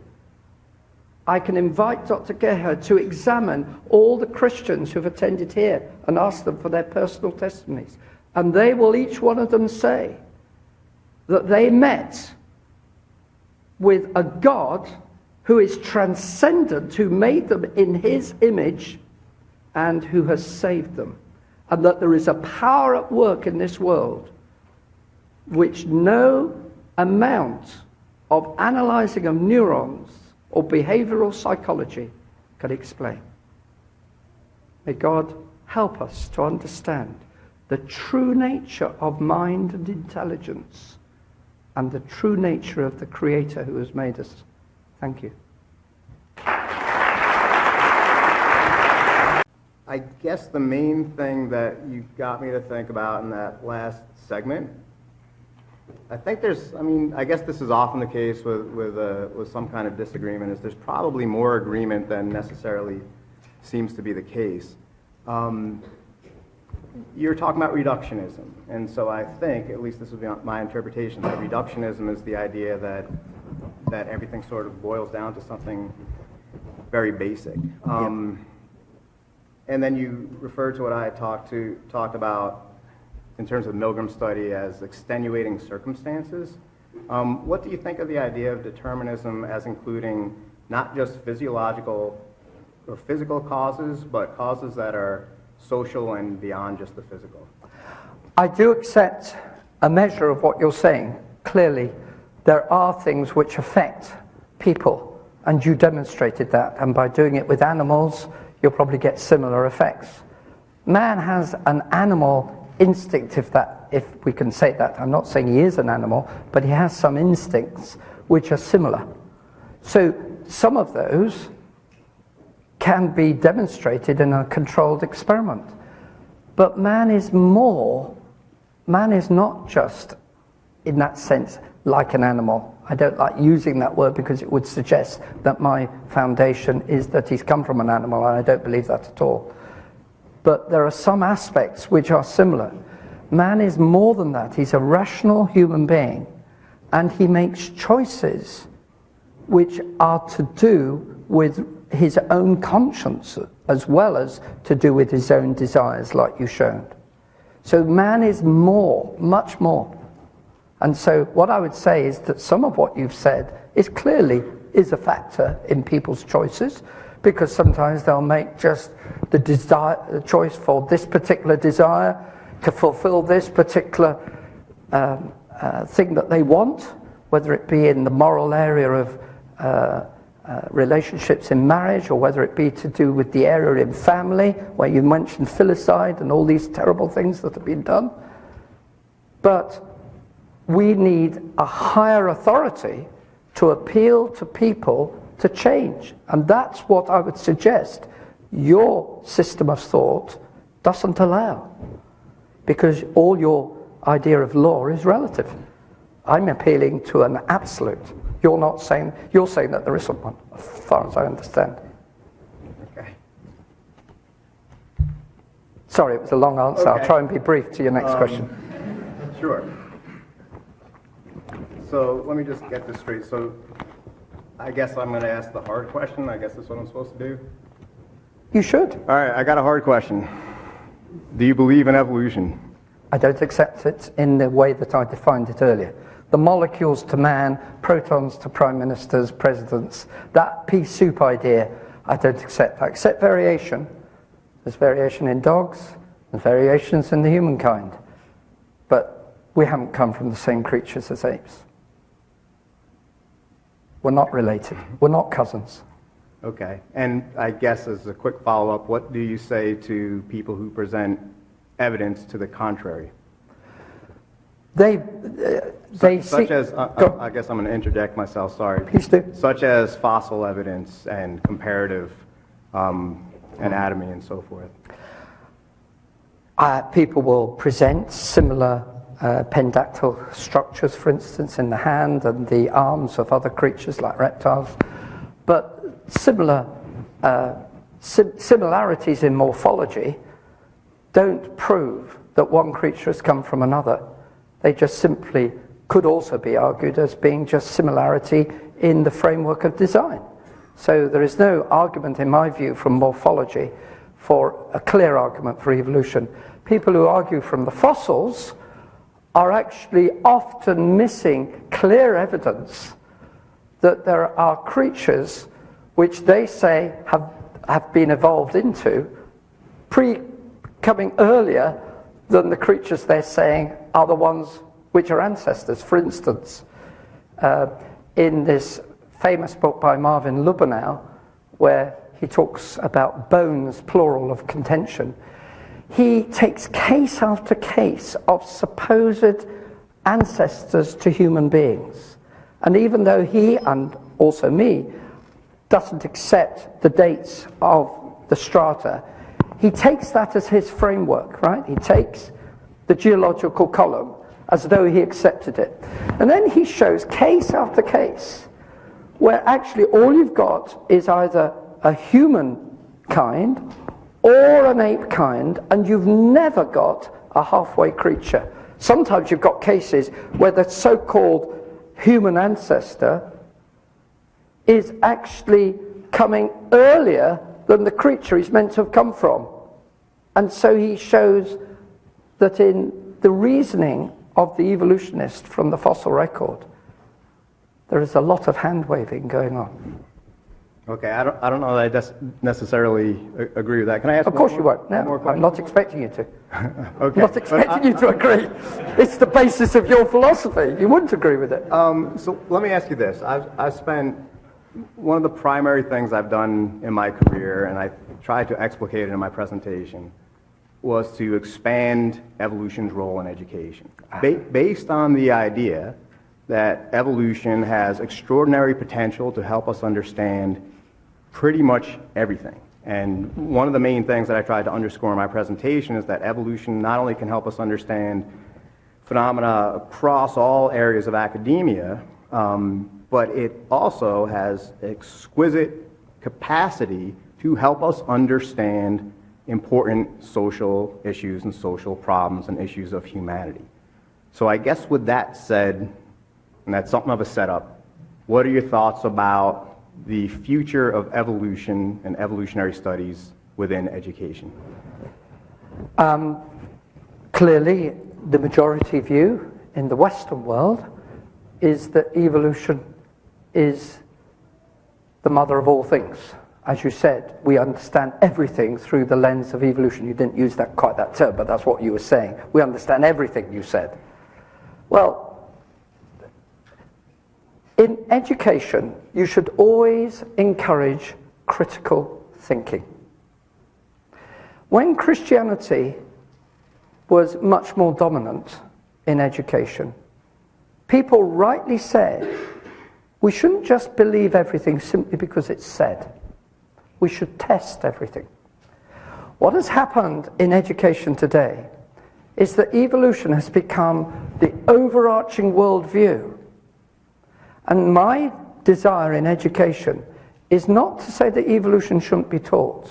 I can invite Dr. Geher to examine all the Christians who've attended here and ask them for their personal testimonies. And they will each one of them say that they met with a God who is transcendent, who made them in his image and who has saved them. And that there is a power at work in this world which no amount of analyzing of neurons or behavioral psychology can explain. May God help us to understand the true nature of mind and intelligence and the true nature of the Creator who has made us. Thank you. I guess the main thing that you got me to think about in that last segment, I guess this is often the case with some kind of disagreement, is there's probably more agreement than necessarily seems to be the case. You're talking about reductionism, and so I think, at least this would be my interpretation, that reductionism is the idea that everything sort of boils down to something very basic. And then you referred to what I talked about in terms of Milgram's study as extenuating circumstances. What do you think of the idea of determinism as including not just physiological or physical causes, but causes that are social and beyond just the physical? I do accept a measure of what you're saying. Clearly, there are things which affect people, and you demonstrated that, and by doing it with animals, you'll probably get similar effects. Man has an animal instinct, if we can say that. I'm not saying he is an animal, but he has some instincts which are similar. So some of those can be demonstrated in a controlled experiment. But man is not just, in that sense, like an animal. I don't like using that word because it would suggest that my foundation is that he's come from an animal, and I don't believe that at all. But there are some aspects which are similar. Man is more than that. He's a rational human being, and he makes choices which are to do with his own conscience as well as to do with his own desires, like you showed. So man is more, much more. And so what I would say is that some of what you've said is clearly is a factor in people's choices, because sometimes they'll make just the choice for this particular desire to fulfill this particular thing that they want, whether it be in the moral area of relationships in marriage, or whether it be to do with the area in family, where you mentioned filicide and all these terrible things that have been done. But we need a higher authority to appeal to people to change. And that's what I would suggest your system of thought doesn't allow, because all your idea of law is relative. I'm appealing to an absolute. You're saying that there isn't one, as far as I understand. Okay. Sorry, it was a long answer. Okay. I'll try and be brief to your next question. Sure. So let me just get this straight. So I guess I'm going to ask the hard question. I guess that's what I'm supposed to do. You should. All right, I got a hard question. Do you believe in evolution? I don't accept it in the way that I defined it earlier. The molecules to man, protons to prime ministers, presidents, that pea soup idea, I don't accept. I accept variation. There's variation in dogs, there's variations in the humankind. But we haven't come from the same creatures as apes. We're not related. We're not cousins. Okay. And I guess as a quick follow-up, what do you say to people who present evidence to the contrary? They such as, I guess I'm going to interject myself, sorry. Please do. Such as fossil evidence and comparative anatomy and so forth. People will present similar pendactyl structures, for instance, in the hand and the arms of other creatures like reptiles. But similarities in morphology don't prove that one creature has come from another. They just simply could also be argued as being just similarity in the framework of design. So there is no argument, in my view, from morphology for a clear argument for evolution. People who argue from the fossils are actually often missing clear evidence that there are creatures which they say have been evolved into coming earlier than the creatures they're saying are the ones which are ancestors. For instance, in this famous book by Marvin Lubenow, where he talks about bones, plural, of contention, he takes case after case of supposed ancestors to human beings. And even though he, and also me, doesn't accept the dates of the strata, he takes that as his framework, right? He takes the geological column as though he accepted it. And then he shows case after case where actually all you've got is either a human kind or an ape kind, and you've never got a halfway creature. Sometimes you've got cases where the so-called human ancestor is actually coming earlier than the creature he's meant to have come from. And so he shows that in the reasoning of the evolutionist from the fossil record, there is a lot of hand-waving going on. Okay, I don't know that I necessarily agree with that. Can I ask? Of course you won't. No, more I'm not expecting you to. Okay. I'm not expecting you to agree. It's the basis of your philosophy. You wouldn't agree with it. So let me ask you this. I've spent, one of the primary things I've done in my career, and I tried to explicate it in my presentation, was to expand evolution's role in education. Based on the idea that evolution has extraordinary potential to help us understand pretty much everything. And one of the main things that I tried to underscore in my presentation is that evolution not only can help us understand phenomena across all areas of academia, but it also has exquisite capacity to help us understand important social issues and social problems and issues of humanity. So I guess with that said, and that's something of a setup, what are your thoughts about the future of evolution and evolutionary studies within education? clearly, the majority view in the Western world is that evolution is the mother of all things. As you said, we understand everything through the lens of evolution. You didn't use quite that term, but that's what you were saying. We understand everything, you said. Well, in education, you should always encourage critical thinking. When Christianity was much more dominant in education, people rightly said, we shouldn't just believe everything simply because it's said. We should test everything. What has happened in education today is that evolution has become the overarching worldview. And my desire in education is not to say that evolution shouldn't be taught,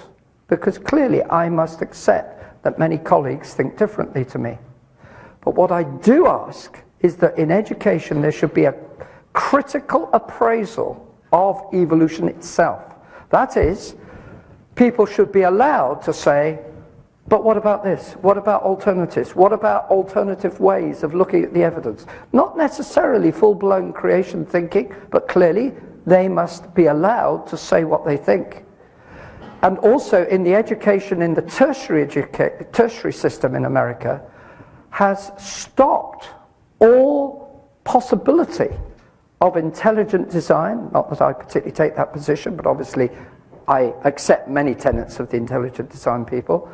because clearly I must accept that many colleagues think differently to me. But what I do ask is that in education there should be a critical appraisal of evolution itself. That is, people should be allowed to say, but what about this? What about alternatives? What about alternative ways of looking at the evidence? Not necessarily full-blown creation thinking, but clearly they must be allowed to say what they think. And also in the education in the tertiary system in America has stopped all possibility of intelligent design. Not that I particularly take that position, but obviously I accept many tenets of the intelligent design people.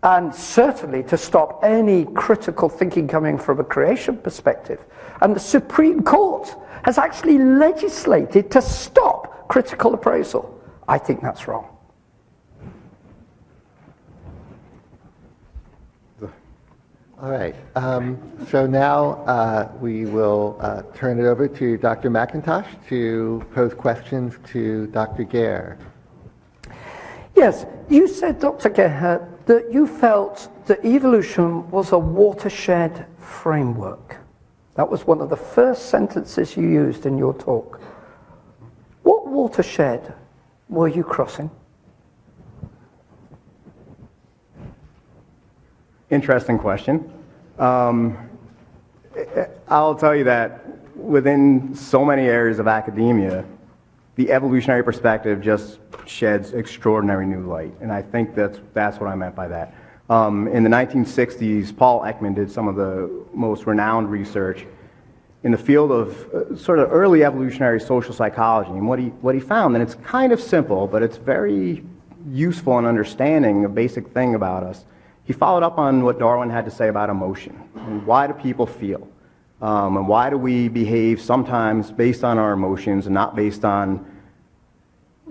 And certainly to stop any critical thinking coming from a creation perspective. And the Supreme Court has actually legislated to stop critical appraisal. I think that's wrong. All right. So now we will turn it over to Dr. McIntosh to pose questions to Dr. Geher. Yes, you said, Dr. Geher, that you felt that evolution was a watershed framework. That was one of the first sentences you used in your talk. What watershed were you crossing? Interesting question. I'll tell you that within so many areas of academia, the evolutionary perspective just sheds extraordinary new light, and I think that's what I meant by that. In the 1960s, Paul Ekman did some of the most renowned research in the field of sort of early evolutionary social psychology, and what he found, and it's kind of simple, but it's very useful in understanding a basic thing about us. He followed up on what Darwin had to say about emotion, and why do people feel, and why do we behave sometimes based on our emotions and not based on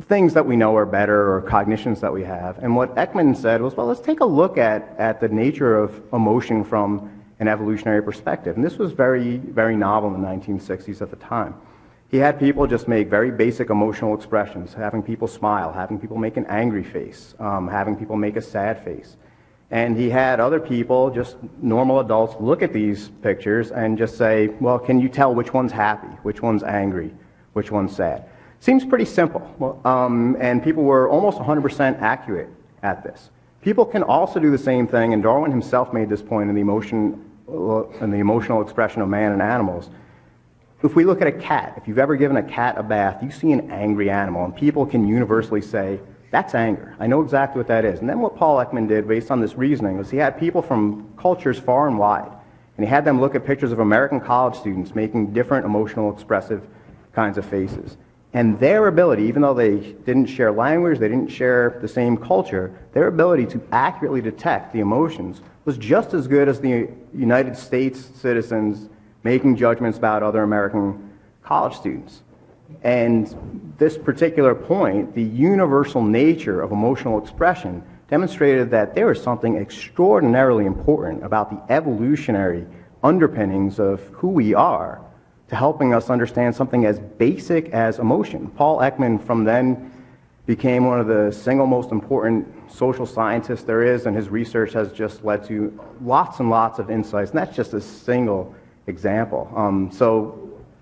things that we know are better or cognitions that we have. And what Ekman said was, well, let's take a look at the nature of emotion from an evolutionary perspective. And this was very, very novel in the 1960s at the time. He had people just make very basic emotional expressions, having people smile, having people make an angry face, having people make a sad face. And he had other people, just normal adults, look at these pictures and just say, well, can you tell which one's happy, which one's angry, which one's sad? Seems pretty simple. And people were almost 100% accurate at this. People can also do the same thing, and Darwin himself made this point in the emotional expression of man and animals. If we look at a cat, if you've ever given a cat a bath, you see an angry animal, and people can universally say, that's anger. I know exactly what that is. And then what Paul Ekman did based on this reasoning was he had people from cultures far and wide, and he had them look at pictures of American college students making different emotional expressive kinds of faces. And their ability, even though they didn't share language, they didn't share the same culture, their ability to accurately detect the emotions was just as good as the United States citizens making judgments about other American college students. And this particular point, the universal nature of emotional expression, demonstrated that there is something extraordinarily important about the evolutionary underpinnings of who we are to helping us understand something as basic as emotion. Paul Ekman from then became one of the single most important social scientists there is, and his research has just led to lots and lots of insights, and that's just a single example. So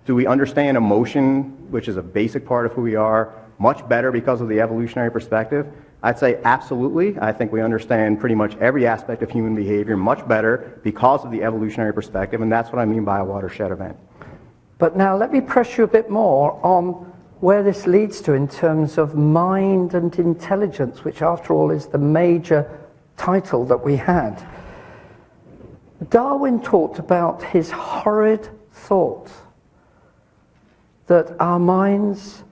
do we understand emotion, which is a basic part of who we are, much better because of the evolutionary perspective? I'd say absolutely. I think we understand pretty much every aspect of human behavior much better because of the evolutionary perspective, and that's what I mean by a watershed event. But now let me press you a bit more on where this leads to in terms of mind and intelligence, which after all is the major title that we had. Darwin talked about his horrid thought that our minds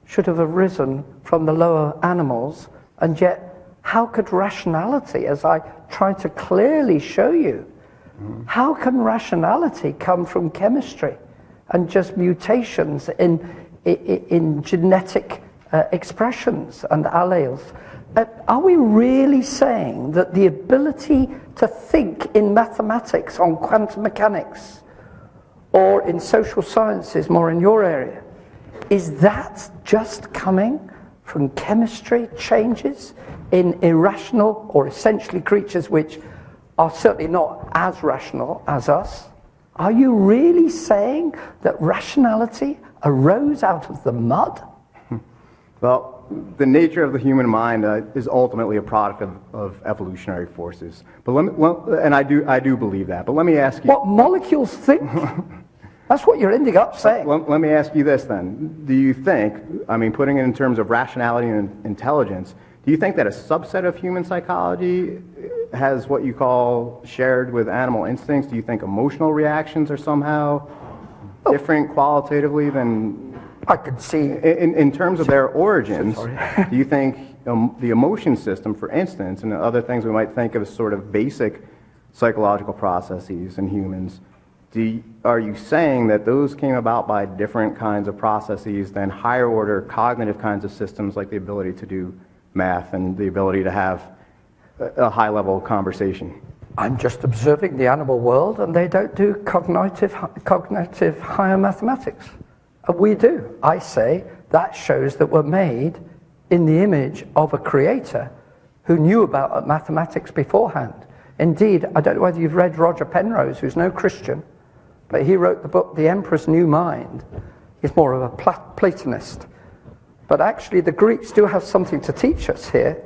should have arisen from the lower animals, and yet how could rationality, as I tried to clearly show you, how can rationality come from chemistry and just mutations in genetic expressions and alleles? Are we really saying that the ability to think in mathematics on quantum mechanics or in social sciences, more in your area, is that just coming from chemistry changes in irrational or essentially creatures which are certainly not as rational as us? Are you really saying that rationality arose out of the mud? Well, the nature of the human mind is ultimately a product of evolutionary forces. But and I do believe that. But let me ask you. What molecules think? That's what you're ending up saying. Let me ask you this then. Do you think, I mean, putting it in terms of rationality and intelligence, do you think that a subset of human psychology has what you call shared with animal instincts? Do you think emotional reactions are somehow different qualitatively than... I could see... In terms of their origins, do you think the emotion system, for instance, and other things we might think of as sort of basic psychological processes in humans, are you saying that those came about by different kinds of processes than higher order cognitive kinds of systems like the ability to do math and the ability to have a high level conversation? I'm just observing the animal world, and they don't do cognitive higher mathematics. And we do. I say that shows that we're made in the image of a creator who knew about mathematics beforehand. Indeed, I don't know whether you've read Roger Penrose, who's no Christian, but he wrote the book The Emperor's New Mind. He's more of a Platonist. But actually the Greeks do have something to teach us here,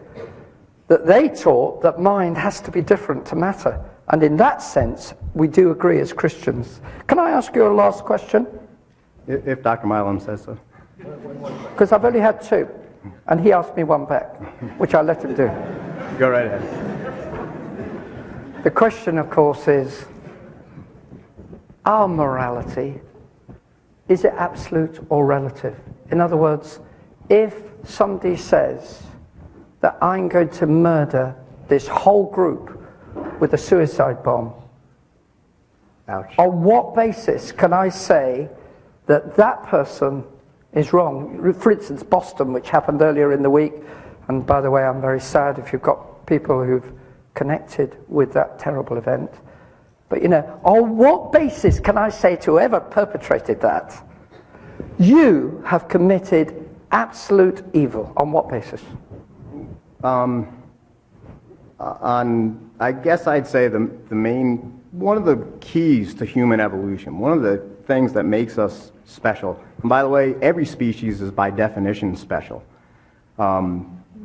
that they taught that mind has to be different to matter. And in that sense, we do agree as Christians. Can I ask you a last question? If Dr. Milam says so. Because I've only had two, and he asked me one back, which I let him do. Go right ahead. The question, of course, is, our morality, is it absolute or relative? In other words, if somebody says that I'm going to murder this whole group with a suicide bomb, Ouch. On what basis can I say that that person is wrong? For instance, Boston, which happened earlier in the week, and by the way, I'm very sad if you've got people who've connected with that terrible event. But on what basis can I say to whoever perpetrated that, you have committed absolute evil? On what basis? I guess I'd say one of the keys to human evolution, one of the things that makes us special, and by the way, every species is by definition special.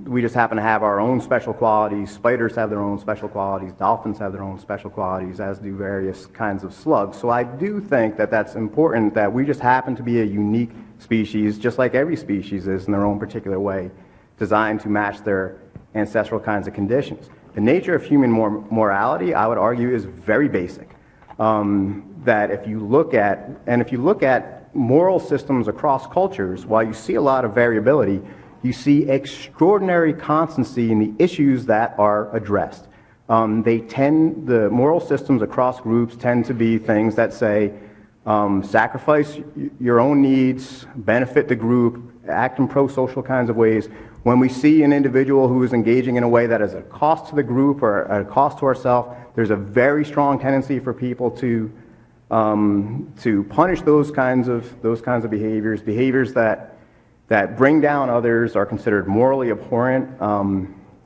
We just happen to have our own special qualities. Spiders have their own special qualities. Dolphins have their own special qualities, as do various kinds of slugs. So I do think that that's important, that we just happen to be a unique species, just like every species is in their own particular way, designed to match their ancestral kinds of conditions. The nature of human morality, I would argue, is very basic. That if you look at moral systems across cultures, while you see a lot of variability, you see extraordinary constancy in the issues that are addressed. The moral systems across groups tend to be things that say, sacrifice your own needs, benefit the group, act in pro-social kinds of ways. When we see an individual who is engaging in a way that is a cost to the group or at a cost to ourselves, there's a very strong tendency for people to punish those kinds of behaviors. Behaviors that bring down others are considered morally abhorrent,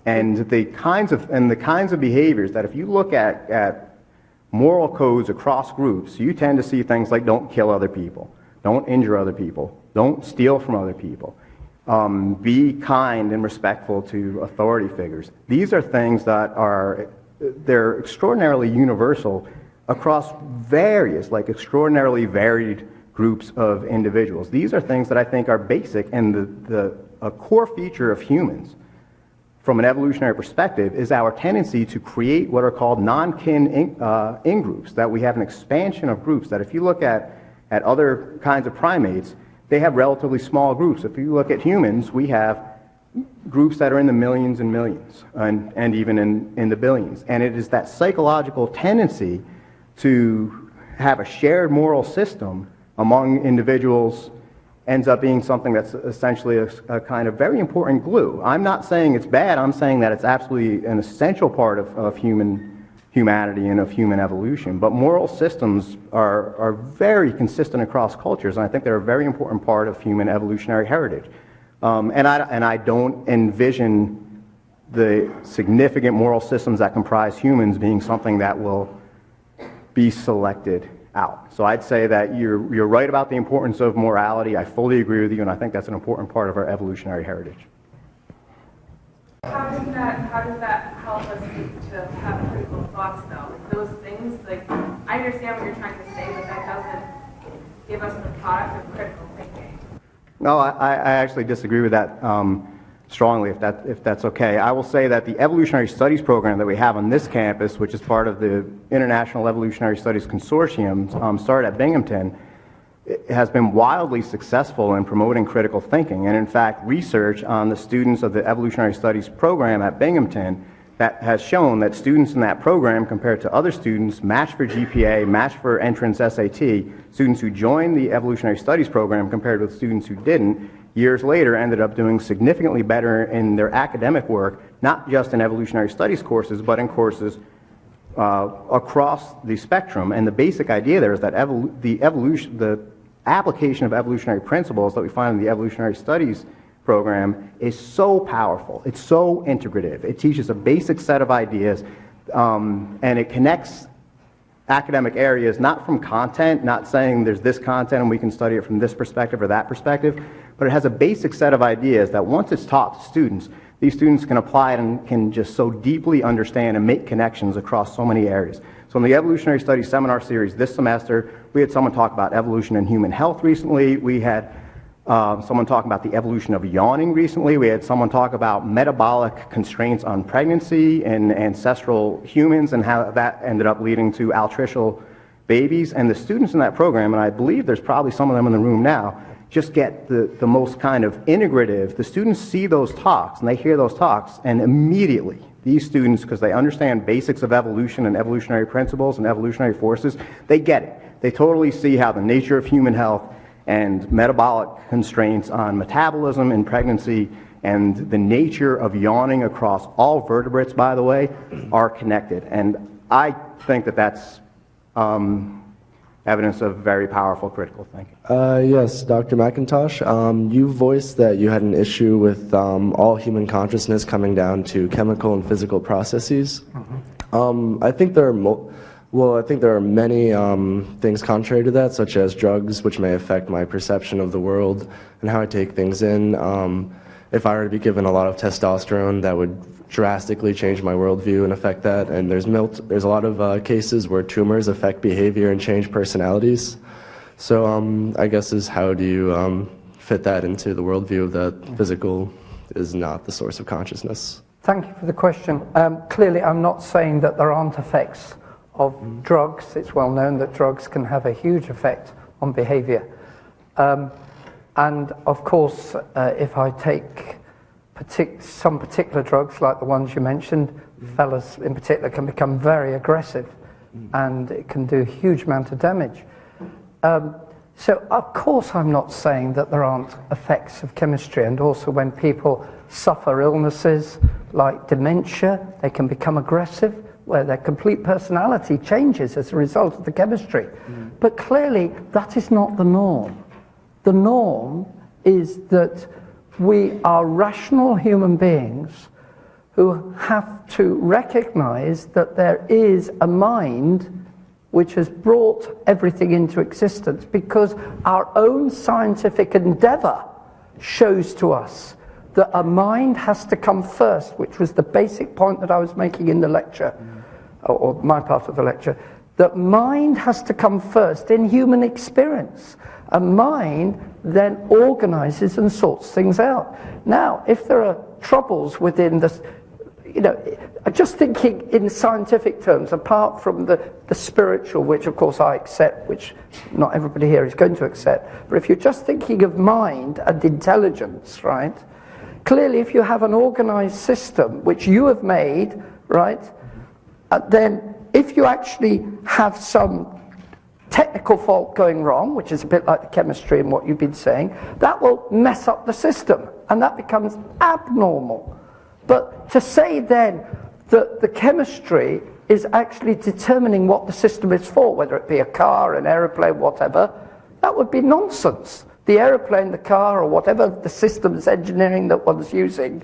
and the kinds of behaviors that, if you look at moral codes across groups, you tend to see things like don't kill other people, don't injure other people, don't steal from other people. be kind and respectful to authority figures. These are things that they're extraordinarily universal across various, like extraordinarily varied groups of individuals. These are things that I think are basic, and a core feature of humans from an evolutionary perspective is our tendency to create what are called non-kin in-groups, that we have an expansion of groups, that if you look at other kinds of primates, they have relatively small groups. If you look at humans, we have groups that are in the millions and millions, and even in the billions. And it is that psychological tendency to have a shared moral system among individuals ends up being something that's essentially a kind of very important glue. I'm not saying it's bad, I'm saying that it's absolutely an essential part of humanity and of human evolution. But moral systems are very consistent across cultures, and I think they're a very important part of human evolutionary heritage. And I don't envision the significant moral systems that comprise humans being something that will be selected out. So I'd say that you're right about the importance of morality. I fully agree with you, and I think that's an important part of our evolutionary heritage. How does that help us to have critical thoughts, though? Those things, like, I understand what you're trying to say, but that doesn't give us the product of critical thinking. No, I actually disagree with that strongly, if that's okay. I will say that the evolutionary studies program that we have on this campus, which is part of the International Evolutionary Studies Consortium, started at Binghamton, has been wildly successful in promoting critical thinking. And in fact, research on the students of the evolutionary studies program at Binghamton that has shown that students in that program, compared to other students, matched for GPA, matched for entrance SAT, students who joined the evolutionary studies program compared with students who didn't, years later ended up doing significantly better in their academic work, not just in evolutionary studies courses, but in courses across the spectrum. And the basic idea there is that the application of evolutionary principles that we find in the evolutionary studies program is so powerful. It's so integrative. It teaches a basic set of ideas, and it connects academic areas not from content, not saying there's this content and we can study it from this perspective or that perspective, but it has a basic set of ideas that once it's taught to students, these students can apply it and can just so deeply understand and make connections across so many areas. So in the evolutionary studies seminar series this semester, we had someone talk about evolution and human health recently. We had someone talk about the evolution of yawning recently. We had someone talk about metabolic constraints on pregnancy in ancestral humans and how that ended up leading to altricial babies. And the students in that program, and I believe there's probably some of them in the room now, just get the most kind of integrative. The students see those talks and they hear those talks, and immediately these students, because they understand basics of evolution and evolutionary principles and evolutionary forces, they get it. They totally see how the nature of human health and metabolic constraints on metabolism in pregnancy and the nature of yawning across all vertebrates, by the way, are connected. And I think that that's evidence of very powerful critical thinking. Yes, Dr. McIntosh, you voiced that you had an issue with all human consciousness coming down to chemical and physical processes. I think there are many things contrary to that, such as drugs, which may affect my perception of the world and how I take things in. If I were to be given a lot of testosterone, that would drastically change my worldview and affect that. And there's a lot of cases where tumors affect behavior and change personalities. So I guess is how do you fit that into the worldview that physical is not the source of consciousness? Thank you for the question. Clearly, I'm not saying that there aren't effects of drugs. It's well known that drugs can have a huge effect on behavior. And of course, if I take some particular drugs, like the ones you mentioned, fellas in particular can become very aggressive, and it can do a huge amount of damage. So of course I'm not saying that there aren't effects of chemistry, and also when people suffer illnesses like dementia, they can become aggressive, where their complete personality changes as a result of the chemistry. But clearly that is not the norm. The norm is that we are rational human beings who have to recognize that there is a mind which has brought everything into existence, because our own scientific endeavor shows to us that a mind has to come first, which was the basic point that I was making in the lecture, or my part of the lecture, that mind has to come first in human experience. A mind then organizes and sorts things out. Now, if there are troubles within this, just thinking in scientific terms, apart from the spiritual, which of course I accept, which not everybody here is going to accept, but if you're just thinking of mind and intelligence, right, clearly if you have an organized system, which you have made, right, then if you actually have some technical fault going wrong, which is a bit like the chemistry and what you've been saying, that will mess up the system, and that becomes abnormal. But to say then that the chemistry is actually determining what the system is for, whether it be a car, an aeroplane, whatever, that would be nonsense. The aeroplane, the car, or whatever the systems engineering that one's using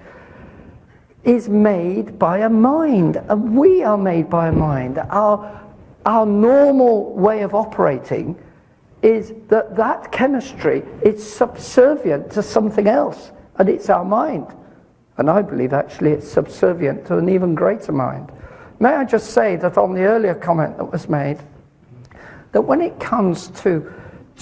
is made by a mind, and we are made by a mind. Our normal way of operating is that chemistry is subservient to something else, and it's our mind. And I believe actually it's subservient to an even greater mind. May I just say that on the earlier comment that was made, that when it comes to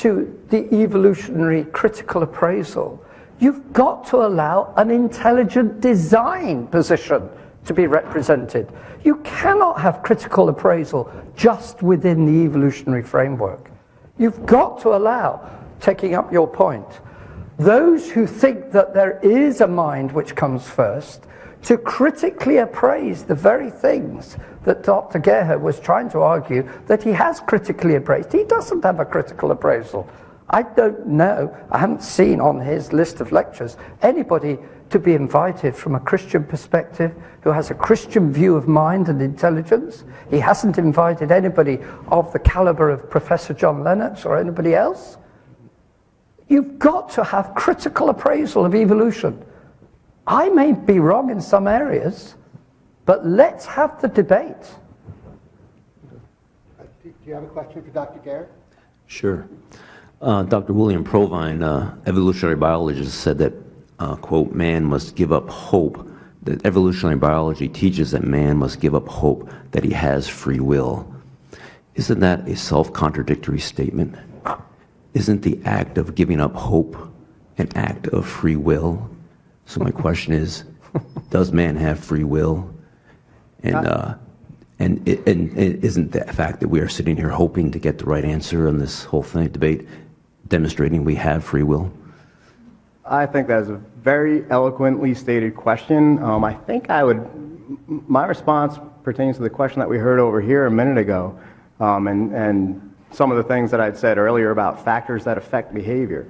the evolutionary critical appraisal, you've got to allow an intelligent design position to be represented. You cannot have critical appraisal just within the evolutionary framework. You've got to allow, taking up your point, those who think that there is a mind which comes first to critically appraise the very things that Dr. Geher was trying to argue that he has critically appraised. He doesn't have a critical appraisal. I don't know, I haven't seen on his list of lectures anybody to be invited from a Christian perspective who has a Christian view of mind and intelligence. He hasn't invited anybody of the caliber of Professor John Lennox or anybody else. You've got to have critical appraisal of evolution. I may be wrong in some areas, but let's have the debate. Do you have a question for Dr. Geher? Sure. Dr. William Provine, evolutionary biologist, said that, quote, man must give up hope, that evolutionary biology teaches that man must give up hope that he has free will. Isn't that a self-contradictory statement? Isn't the act of giving up hope an act of free will? So my question is, does man have free will? And isn't the fact that we are sitting here hoping to get the right answer on this whole thing, debate, demonstrating we have free will? I think that is a very eloquently stated question. I think my response pertains to the question that we heard over here a minute ago, and some of the things that I'd said earlier about factors that affect behavior.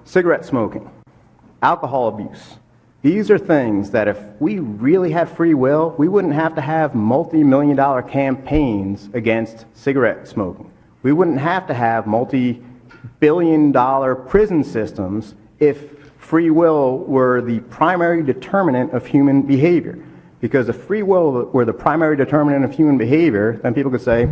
Cigarette smoking, alcohol abuse. These are things that if we really had free will, we wouldn't have to have multi-million-dollar campaigns against cigarette smoking. We wouldn't have to have multi-billion-dollar prison systems if free will were the primary determinant of human behavior. Because if free will were the primary determinant of human behavior, then people could say,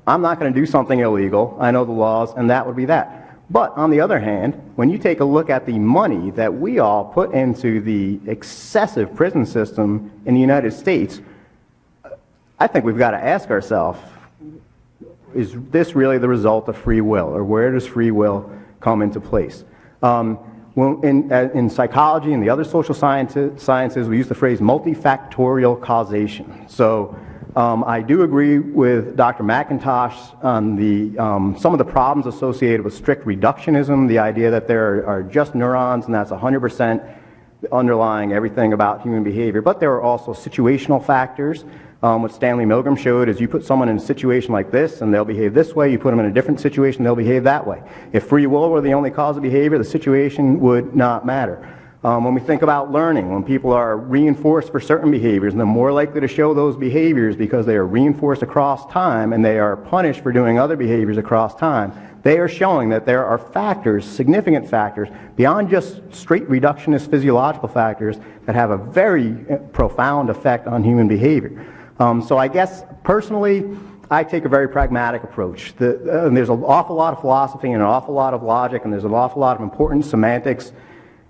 I'm not going to do something illegal, I know the laws, and that would be that. But on the other hand, when you take a look at the money that we all put into the excessive prison system in the United States, I think we've got to ask ourselves, is this really the result of free will, or where does free will come into place? In psychology and the other social sciences, we use the phrase multifactorial causation. So I do agree with Dr. McIntosh on some of the problems associated with strict reductionism, the idea that there are just neurons and that's 100% underlying everything about human behavior. But there are also situational factors. What Stanley Milgram showed is you put someone in a situation like this and they'll behave this way, you put them in a different situation, they'll behave that way. If free will were the only cause of behavior, the situation would not matter. When we think about learning, when people are reinforced for certain behaviors, and they're more likely to show those behaviors because they are reinforced across time and they are punished for doing other behaviors across time, they are showing that there are factors, significant factors, beyond just straight reductionist physiological factors that have a very profound effect on human behavior. So I guess personally, I take a very pragmatic approach. And there's an awful lot of philosophy and an awful lot of logic, and there's an awful lot of important semantics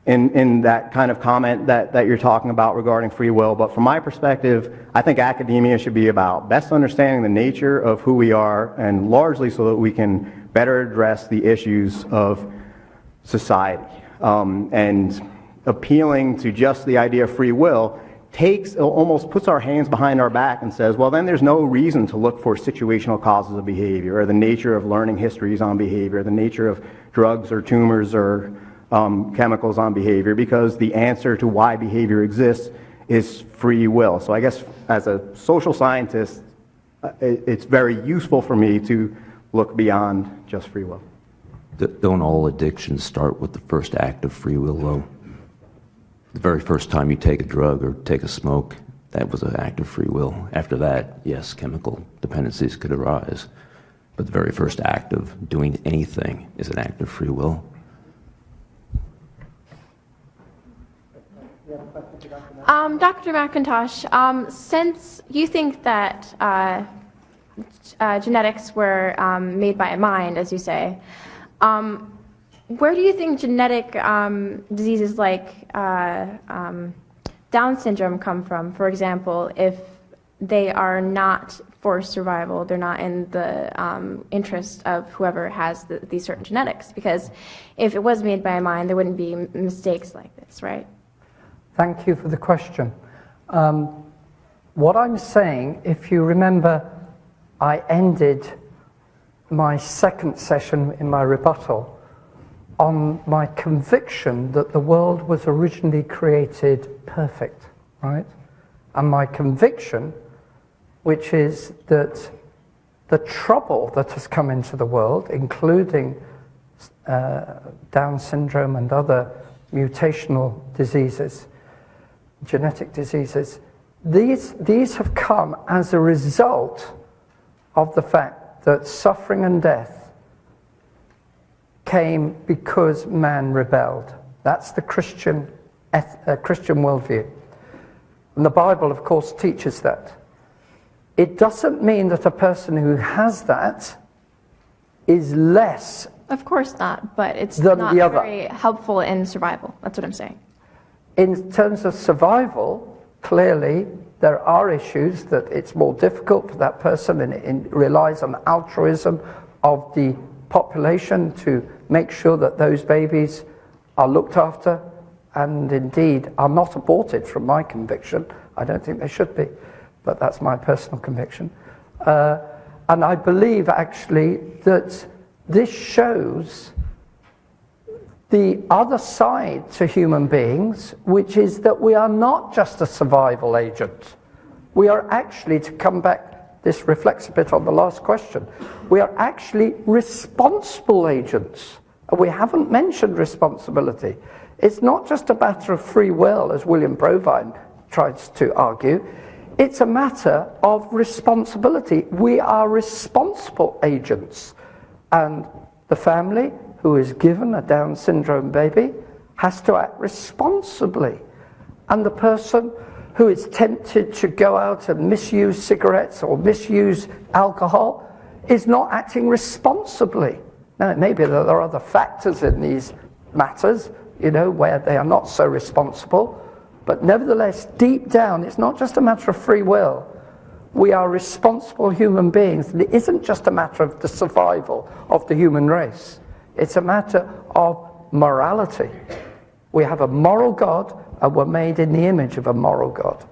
in that kind of comment that you're talking about regarding free will. But from my perspective, I think academia should be about best understanding the nature of who we are, and largely so that we can better address the issues of society. And appealing to just the idea of free will almost puts our hands behind our back and says, well, then there's no reason to look for situational causes of behavior, or the nature of learning histories on behavior, the nature of drugs or tumors or chemicals on behavior, because the answer to why behavior exists is free will. So I guess as a social scientist, it's very useful for me to look beyond just free will. Don't all addictions start with the first act of free will, though? The very first time you take a drug or take a smoke, that was an act of free will. After that, yes, chemical dependencies could arise. But the very first act of doing anything is an act of free will. Dr. McIntosh, since you think that genetics were made by a mind, as you say, where do you think genetic diseases like Down syndrome come from? For example, if they are not for survival, they're not in the interest of whoever has these certain genetics. Because if it was made by a mind, there wouldn't be mistakes like this, right? Thank you for the question. What I'm saying, if you remember, I ended my second session in my rebuttal on my conviction that the world was originally created perfect, right? And my conviction, which is that the trouble that has come into the world, including Down syndrome and other mutational diseases, genetic diseases, these have come as a result of the fact that suffering and death came because man rebelled. That's the Christian worldview. And the Bible, of course, teaches that. It doesn't mean that a person who has that is less. Of course not, but it's Than not the other. very helpful in survival. That's what I'm saying. In terms of survival, clearly there are issues that it's more difficult for that person, and it relies on altruism of the population to make sure that those babies are looked after and indeed are not aborted, from my conviction. I don't think they should be, but that's my personal conviction. And I believe actually that this shows the other side to human beings, which is that we are not just a survival agent. We are actually, to come back, this reflects a bit on the last question, we are actually responsible agents. And we haven't mentioned responsibility. It's not just a matter of free will, as William Provine tries to argue. It's a matter of responsibility. We are responsible agents. And the family who is given a Down syndrome baby has to act responsibly. And the person who is tempted to go out and misuse cigarettes or misuse alcohol is not acting responsibly. Now, it may be that there are other factors in these matters, where they are not so responsible, but nevertheless, deep down, it's not just a matter of free will. We are responsible human beings, and it isn't just a matter of the survival of the human race. It's a matter of morality. We have a moral God, and we're made in the image of a moral God.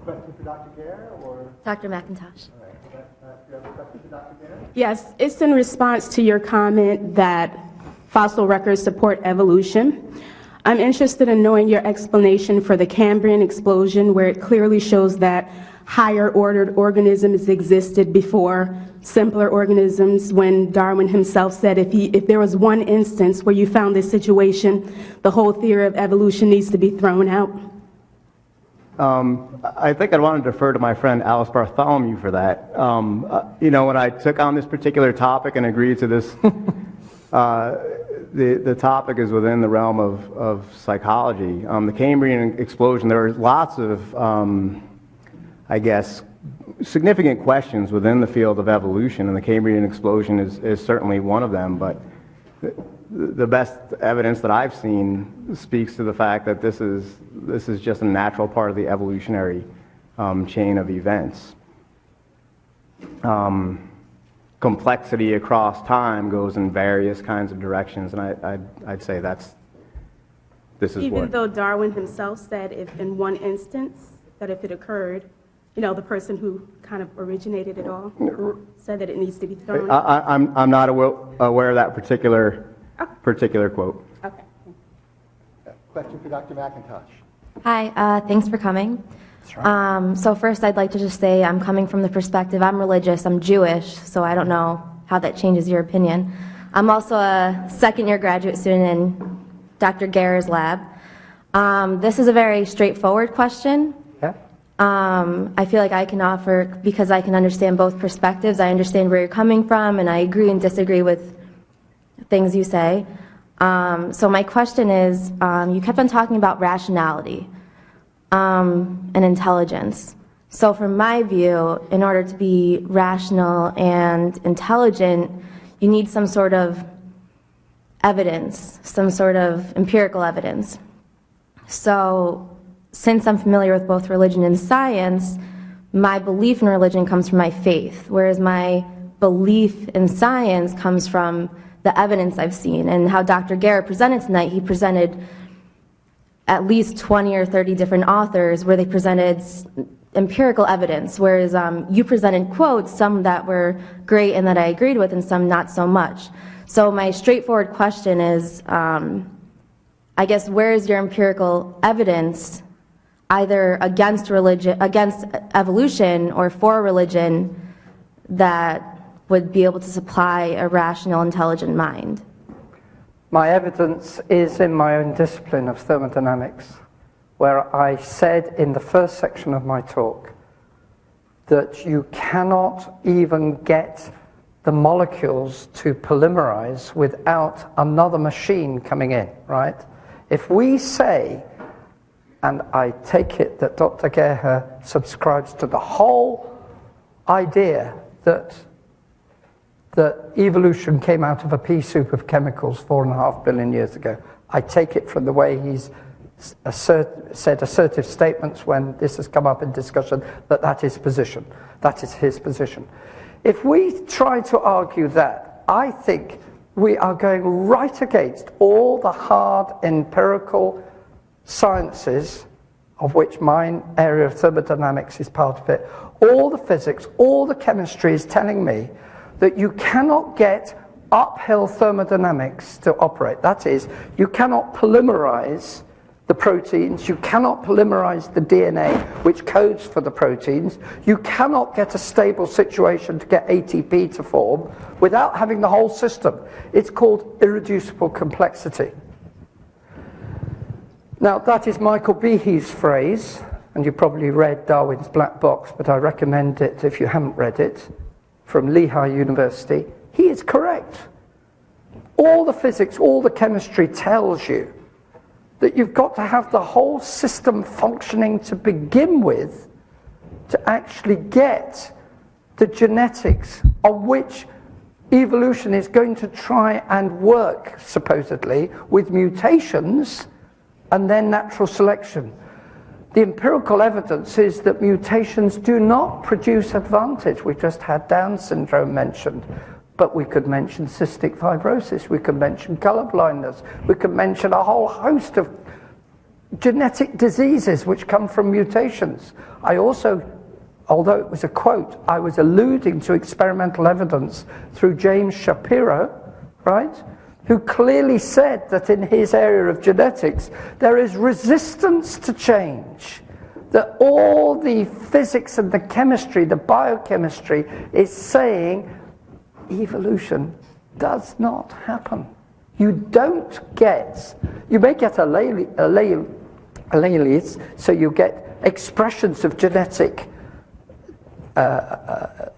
Question for Dr. Geher, or? Dr. McIntosh. All right. Do you have a question for Dr. Geher? Yes, it's in response to your comment that fossil records support evolution. I'm interested in knowing your explanation for the Cambrian explosion, where it clearly shows that higher ordered organisms existed before simpler organisms, when Darwin himself said if there was one instance where you found this situation, the whole theory of evolution needs to be thrown out. I think I'd want to defer to my friend Alice Bartholomew for that. When I took on this particular topic and agreed to this, the topic is within the realm of psychology. The Cambrian explosion, there are lots of I guess, significant questions within the field of evolution, and the Cambrian explosion is certainly one of them, but the best evidence that I've seen speaks to the fact that this is just a natural part of the evolutionary chain of events. Complexity across time goes in various kinds of directions, and I'd say this is Even what... though Darwin himself said if in one instance, that if it occurred, you know, the person who kind of originated it all said that it needs to be thrown. I'm not aware of that particular quote. Okay. Question for Dr. McIntosh. Hi, thanks for coming. So first I'd like to just say I'm coming from the perspective, I'm religious, I'm Jewish, so I don't know how that changes your opinion. I'm also a second-year graduate student in Dr. Geher's lab. This is a very straightforward question. Yeah. I feel like I can offer, because I can understand both perspectives, I understand where you're coming from, and I agree and disagree with things you say. So my question is, you kept on talking about rationality and intelligence. So from my view, in order to be rational and intelligent, you need some sort of evidence, some sort of empirical evidence. So since I'm familiar with both religion and science, my belief in religion comes from my faith, whereas my belief in science comes from the evidence I've seen. And how Dr. Geher presented tonight, he presented at least 20 or 30 different authors where they presented empirical evidence, whereas you presented quotes, some that were great and that I agreed with, and some not so much. So my straightforward question is, I guess, where is your empirical evidence, either against religion, against evolution, or for religion, that would be able to supply a rational, intelligent mind? My evidence is in my own discipline of thermodynamics, where I said in the first section of my talk that you cannot even get the molecules to polymerize without another machine coming in, right? If we say, and I take it that Dr. Geher subscribes to the whole idea that evolution came out of a pea soup of chemicals 4.5 billion years ago. I take it from the way he's said assertive statements when this has come up in discussion that is position. That is his position. If we try to argue that, I think we are going right against all the hard empirical sciences, of which my area of thermodynamics is part of it. All the physics, all the chemistry is telling me that you cannot get uphill thermodynamics to operate. That is, you cannot polymerize the proteins, you cannot polymerize the DNA, which codes for the proteins, you cannot get a stable situation to get ATP to form without having the whole system. It's called irreducible complexity. Now, that is Michael Behe's phrase, and you probably read Darwin's Black Box, but I recommend it if you haven't read it, from Lehigh University. He is correct. All the physics, all the chemistry tells you that you've got to have the whole system functioning to begin with to actually get the genetics on which evolution is going to try and work, supposedly, with mutations and then natural selection. The empirical evidence is that mutations do not produce advantage. We just had Down syndrome mentioned, but we could mention cystic fibrosis, we could mention color blindness, we could mention a whole host of genetic diseases which come from mutations. I also, although it was a quote, I was alluding to experimental evidence through James Shapiro, right? Who clearly said that in his area of genetics, there is resistance to change. That all the physics and the chemistry, the biochemistry, is saying evolution does not happen. You don't get, you may get alleles, so you get expressions of genetic,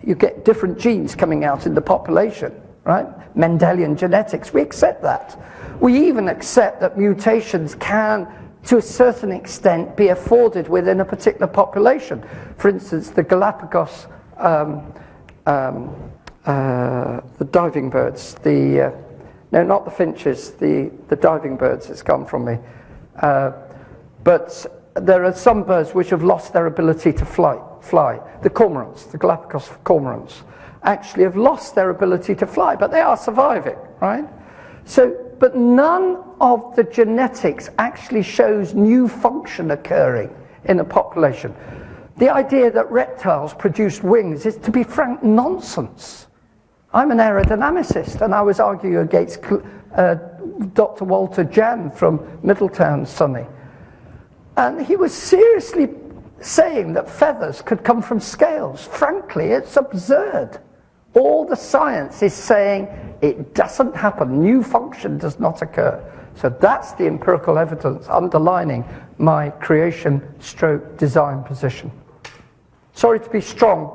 you get different genes coming out in the population. Right? Mendelian genetics, we accept that. We even accept that mutations can to a certain extent, be afforded within a particular population. For instance, the Galapagos, the diving birds, no, not the finches, the diving birds, it's gone from me. But there are some birds which have lost their ability to fly. The cormorants, the Galapagos cormorants, actually have lost their ability to fly, but they are surviving, right? But none of the genetics actually shows new function occurring in a population. The idea that reptiles produce wings is, to be frank, nonsense. I'm an aerodynamicist, and I was arguing against Dr. Walter Jan from Middletown, SUNY. And he was seriously saying that feathers could come from scales. Frankly, it's absurd. All the science is saying it doesn't happen. New function does not occur. So that's the empirical evidence underlining my creation/design position. Sorry to be strong,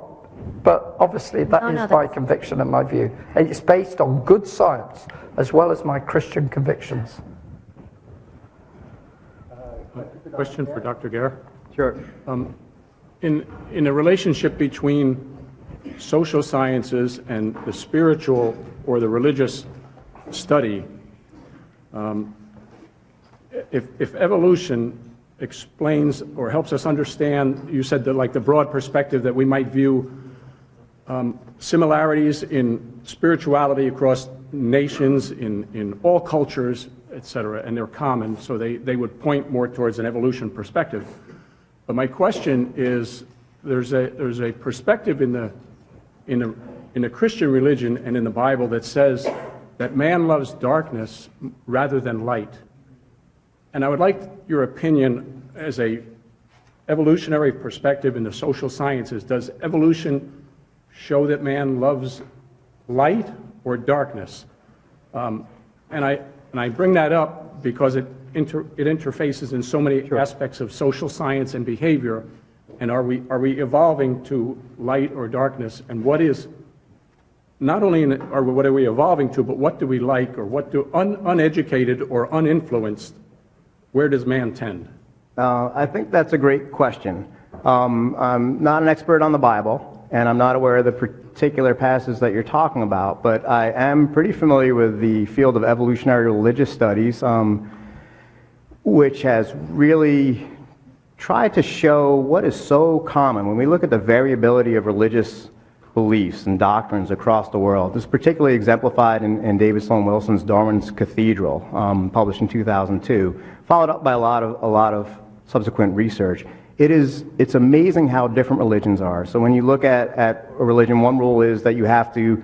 but obviously that is my conviction and my view. And it's based on good science as well as my Christian convictions. Question for Dr. Geher. Sure. In a relationship between social sciences and the spiritual or the religious study, if evolution explains or helps us understand, you said that like the broad perspective that we might view similarities in spirituality across nations, in all cultures, etc., and they're common, so they would point more towards an evolution perspective. But my question is, there's a perspective in the Christian religion and in the Bible that says that man loves darkness rather than light. And I would like your opinion as a evolutionary perspective in the social sciences. Does evolution show that man loves light or darkness? And I bring that up because it interfaces in so many aspects of social science and behavior. And are we evolving to light or darkness? And what is not only what are we evolving to, but what do we like, or what do uneducated or uninfluenced? Where does man tend? I think that's a great question. I'm not an expert on the Bible, and I'm not aware of the particular passages that you're talking about, but I am pretty familiar with the field of evolutionary religious studies, which has really tried to show what is so common. When we look at the variability of religious beliefs and doctrines across the world, this is particularly exemplified in David Sloan Wilson's Darwin's Cathedral, published in 2002, followed up by a lot of subsequent research. It's amazing how different religions are. So when you look at a religion, one rule is that you have to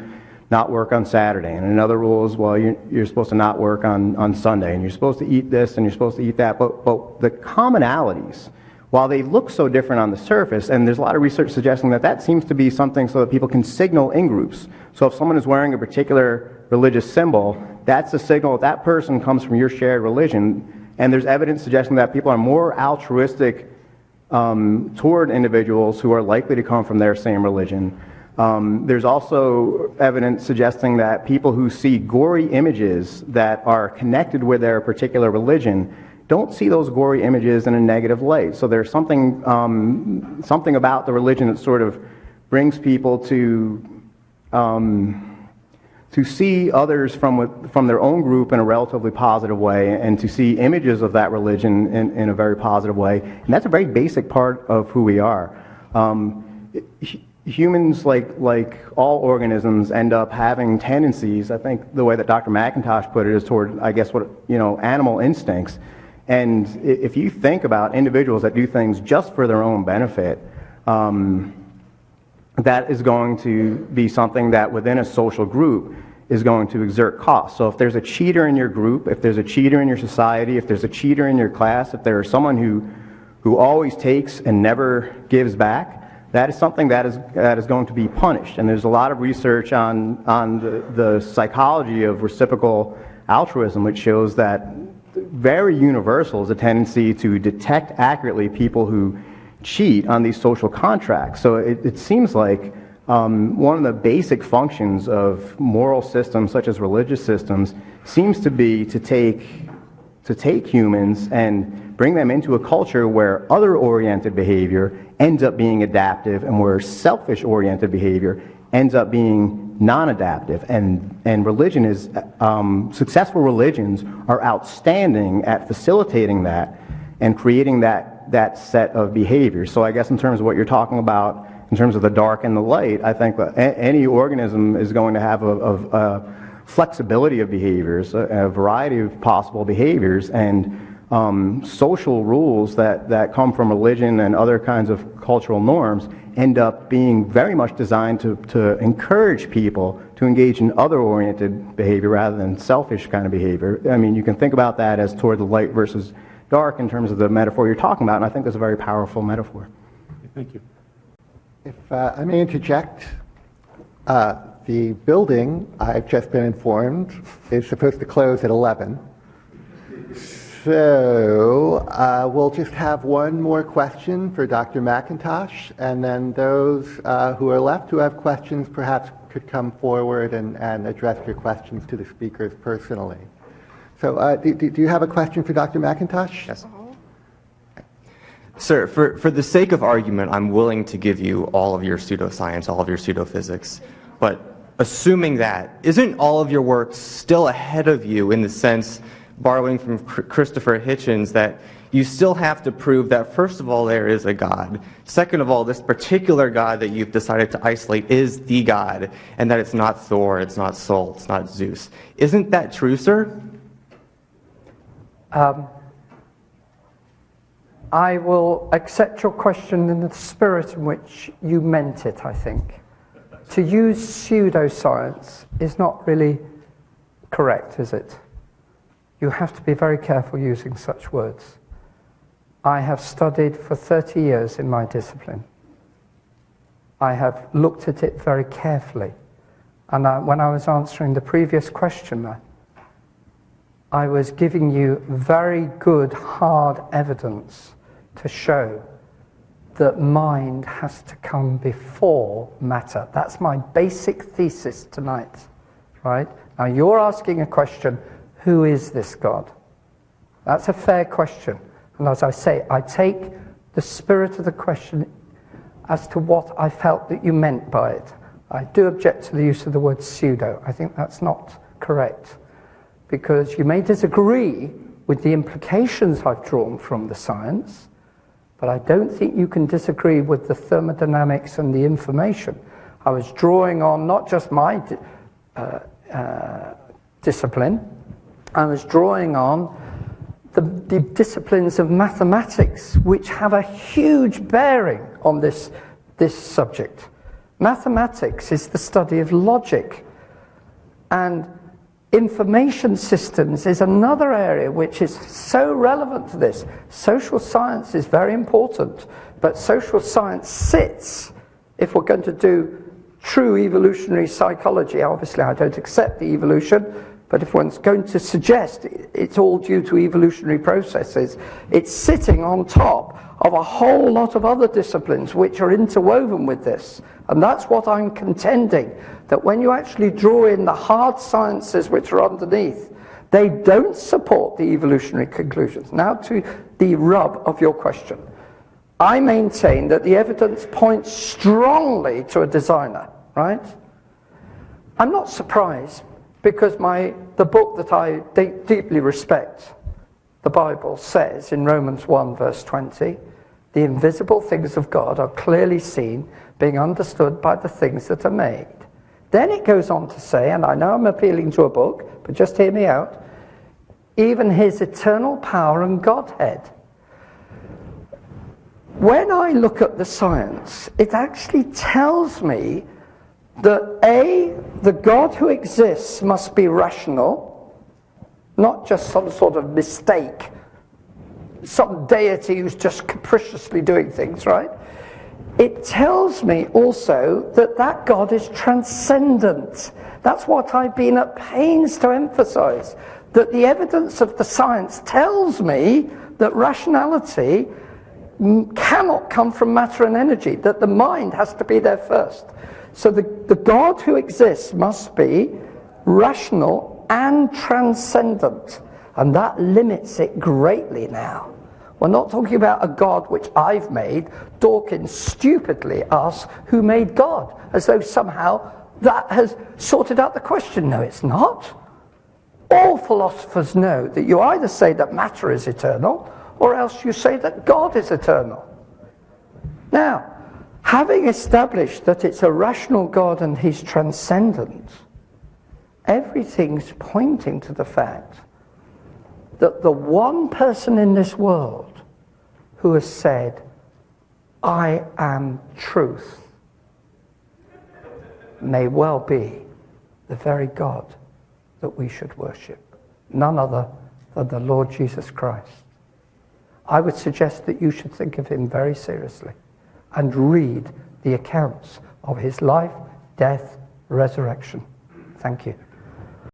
not work on Saturday, and another rule is, well, you're supposed to not work on Sunday, and you're supposed to eat this and you're supposed to eat that. But the commonalities, while they look so different on the surface, and there's a lot of research suggesting that seems to be something so that people can signal in groups. So if someone is wearing a particular religious symbol, that's a signal that person comes from your shared religion. And there's evidence suggesting that people are more altruistic toward individuals who are likely to come from their same religion. There's also evidence suggesting that people who see gory images that are connected with their particular religion don't see those gory images in a negative light. So there's something about the religion that sort of brings people to see others from their own group in a relatively positive way, and to see images of that religion in a very positive way. And that's a very basic part of who we are. Humans, like all organisms, end up having tendencies. I think the way that Dr. McIntosh put it is toward, I guess, animal instincts. And if you think about individuals that do things just for their own benefit, that is going to be something that within a social group is going to exert cost. So if there's a cheater in your group, if there's a cheater in your society, if there's a cheater in your class, if there's someone who always takes and never gives back, that is something that is going to be punished. And there's a lot of research on the psychology of reciprocal altruism, which shows that very universal is a tendency to detect accurately people who cheat on these social contracts. So it seems like one of the basic functions of moral systems, such as religious systems, seems to be to take humans and bring them into a culture where other-oriented behavior ends up being adaptive and where selfish-oriented behavior ends up being non-adaptive. And religion is, successful religions are outstanding at facilitating that and creating that set of behaviors. So I guess in terms of what you're talking about, in terms of the dark and the light, I think any organism is going to have a flexibility of behaviors, a variety of possible behaviors, and social rules that come from religion and other kinds of cultural norms end up being very much designed to encourage people to engage in other-oriented behavior rather than selfish kind of behavior. I mean, you can think about that as toward the light versus dark in terms of the metaphor you're talking about, and I think that's a very powerful metaphor. Thank you. If I may interject, the building, I've just been informed, is supposed to close at 11. So we'll just have one more question for Dr. McIntosh, and then those who are left who have questions perhaps could come forward and address your questions to the speakers personally. So do you have a question for Dr. McIntosh? Yes. Sir, for the sake of argument, I'm willing to give you all of your pseudoscience, all of your pseudophysics, but assuming that, isn't all of your work still ahead of you in the sense, borrowing from Christopher Hitchens, that you still have to prove that, first of all, there is a God. Second of all, this particular God that you've decided to isolate is the God, and that it's not Thor, it's not Sol, it's not Zeus. Isn't that true, sir? I will accept your question in the spirit in which you meant it, I think. To use pseudoscience is not really correct, is it? You have to be very careful using such words. I have studied for 30 years in my discipline. I have looked at it very carefully. And when I was answering the previous questioner, I was giving you very good, hard evidence to show that mind has to come before matter. That's my basic thesis tonight, right? Now you're asking a question, who is this God? That's a fair question. And as I say, I take the spirit of the question as to what I felt that you meant by it. I do object to the use of the word pseudo. I think that's not correct, because you may disagree with the implications I've drawn from the science, but I don't think you can disagree with the thermodynamics and the information. I was drawing on not just my discipline, I was drawing on the disciplines of mathematics, which have a huge bearing on this subject. Mathematics is the study of logic, and information systems is another area which is so relevant to this. Social science is very important, but social science sits, if we're going to do true evolutionary psychology, obviously I don't accept the evolution, but if one's going to suggest it's all due to evolutionary processes, it's sitting on top of a whole lot of other disciplines which are interwoven with this. And that's what I'm contending, that when you actually draw in the hard sciences which are underneath, they don't support the evolutionary conclusions. Now to the rub of your question. I maintain that the evidence points strongly to a designer, right? I'm not surprised, because the book that I deeply respect, the Bible, says in Romans 1 verse 20, the invisible things of God are clearly seen, being understood by the things that are made. Then it goes on to say, and I know I'm appealing to a book, but just hear me out, even his eternal power and Godhead. When I look at the science, it actually tells me that the God who exists must be rational, not just some sort of mistake, some deity who's just capriciously doing things, right? It tells me also that God is transcendent. That's what I've been at pains to emphasize, that the evidence of the science tells me that rationality cannot come from matter and energy, that the mind has to be there first. So the God who exists must be rational and transcendent, and that limits it greatly now. We're not talking about a God which I've made. Dawkins stupidly asks, who made God? As though somehow that has sorted out the question. No, it's not. All philosophers know that you either say that matter is eternal, or else you say that God is eternal. Now, having established that it's a rational God and he's transcendent, everything's pointing to the fact that the one person in this world who has said, I am truth, may well be the very God that we should worship. None other than the Lord Jesus Christ. I would suggest that you should think of him very seriously and read the accounts of his life, death, resurrection. Thank you.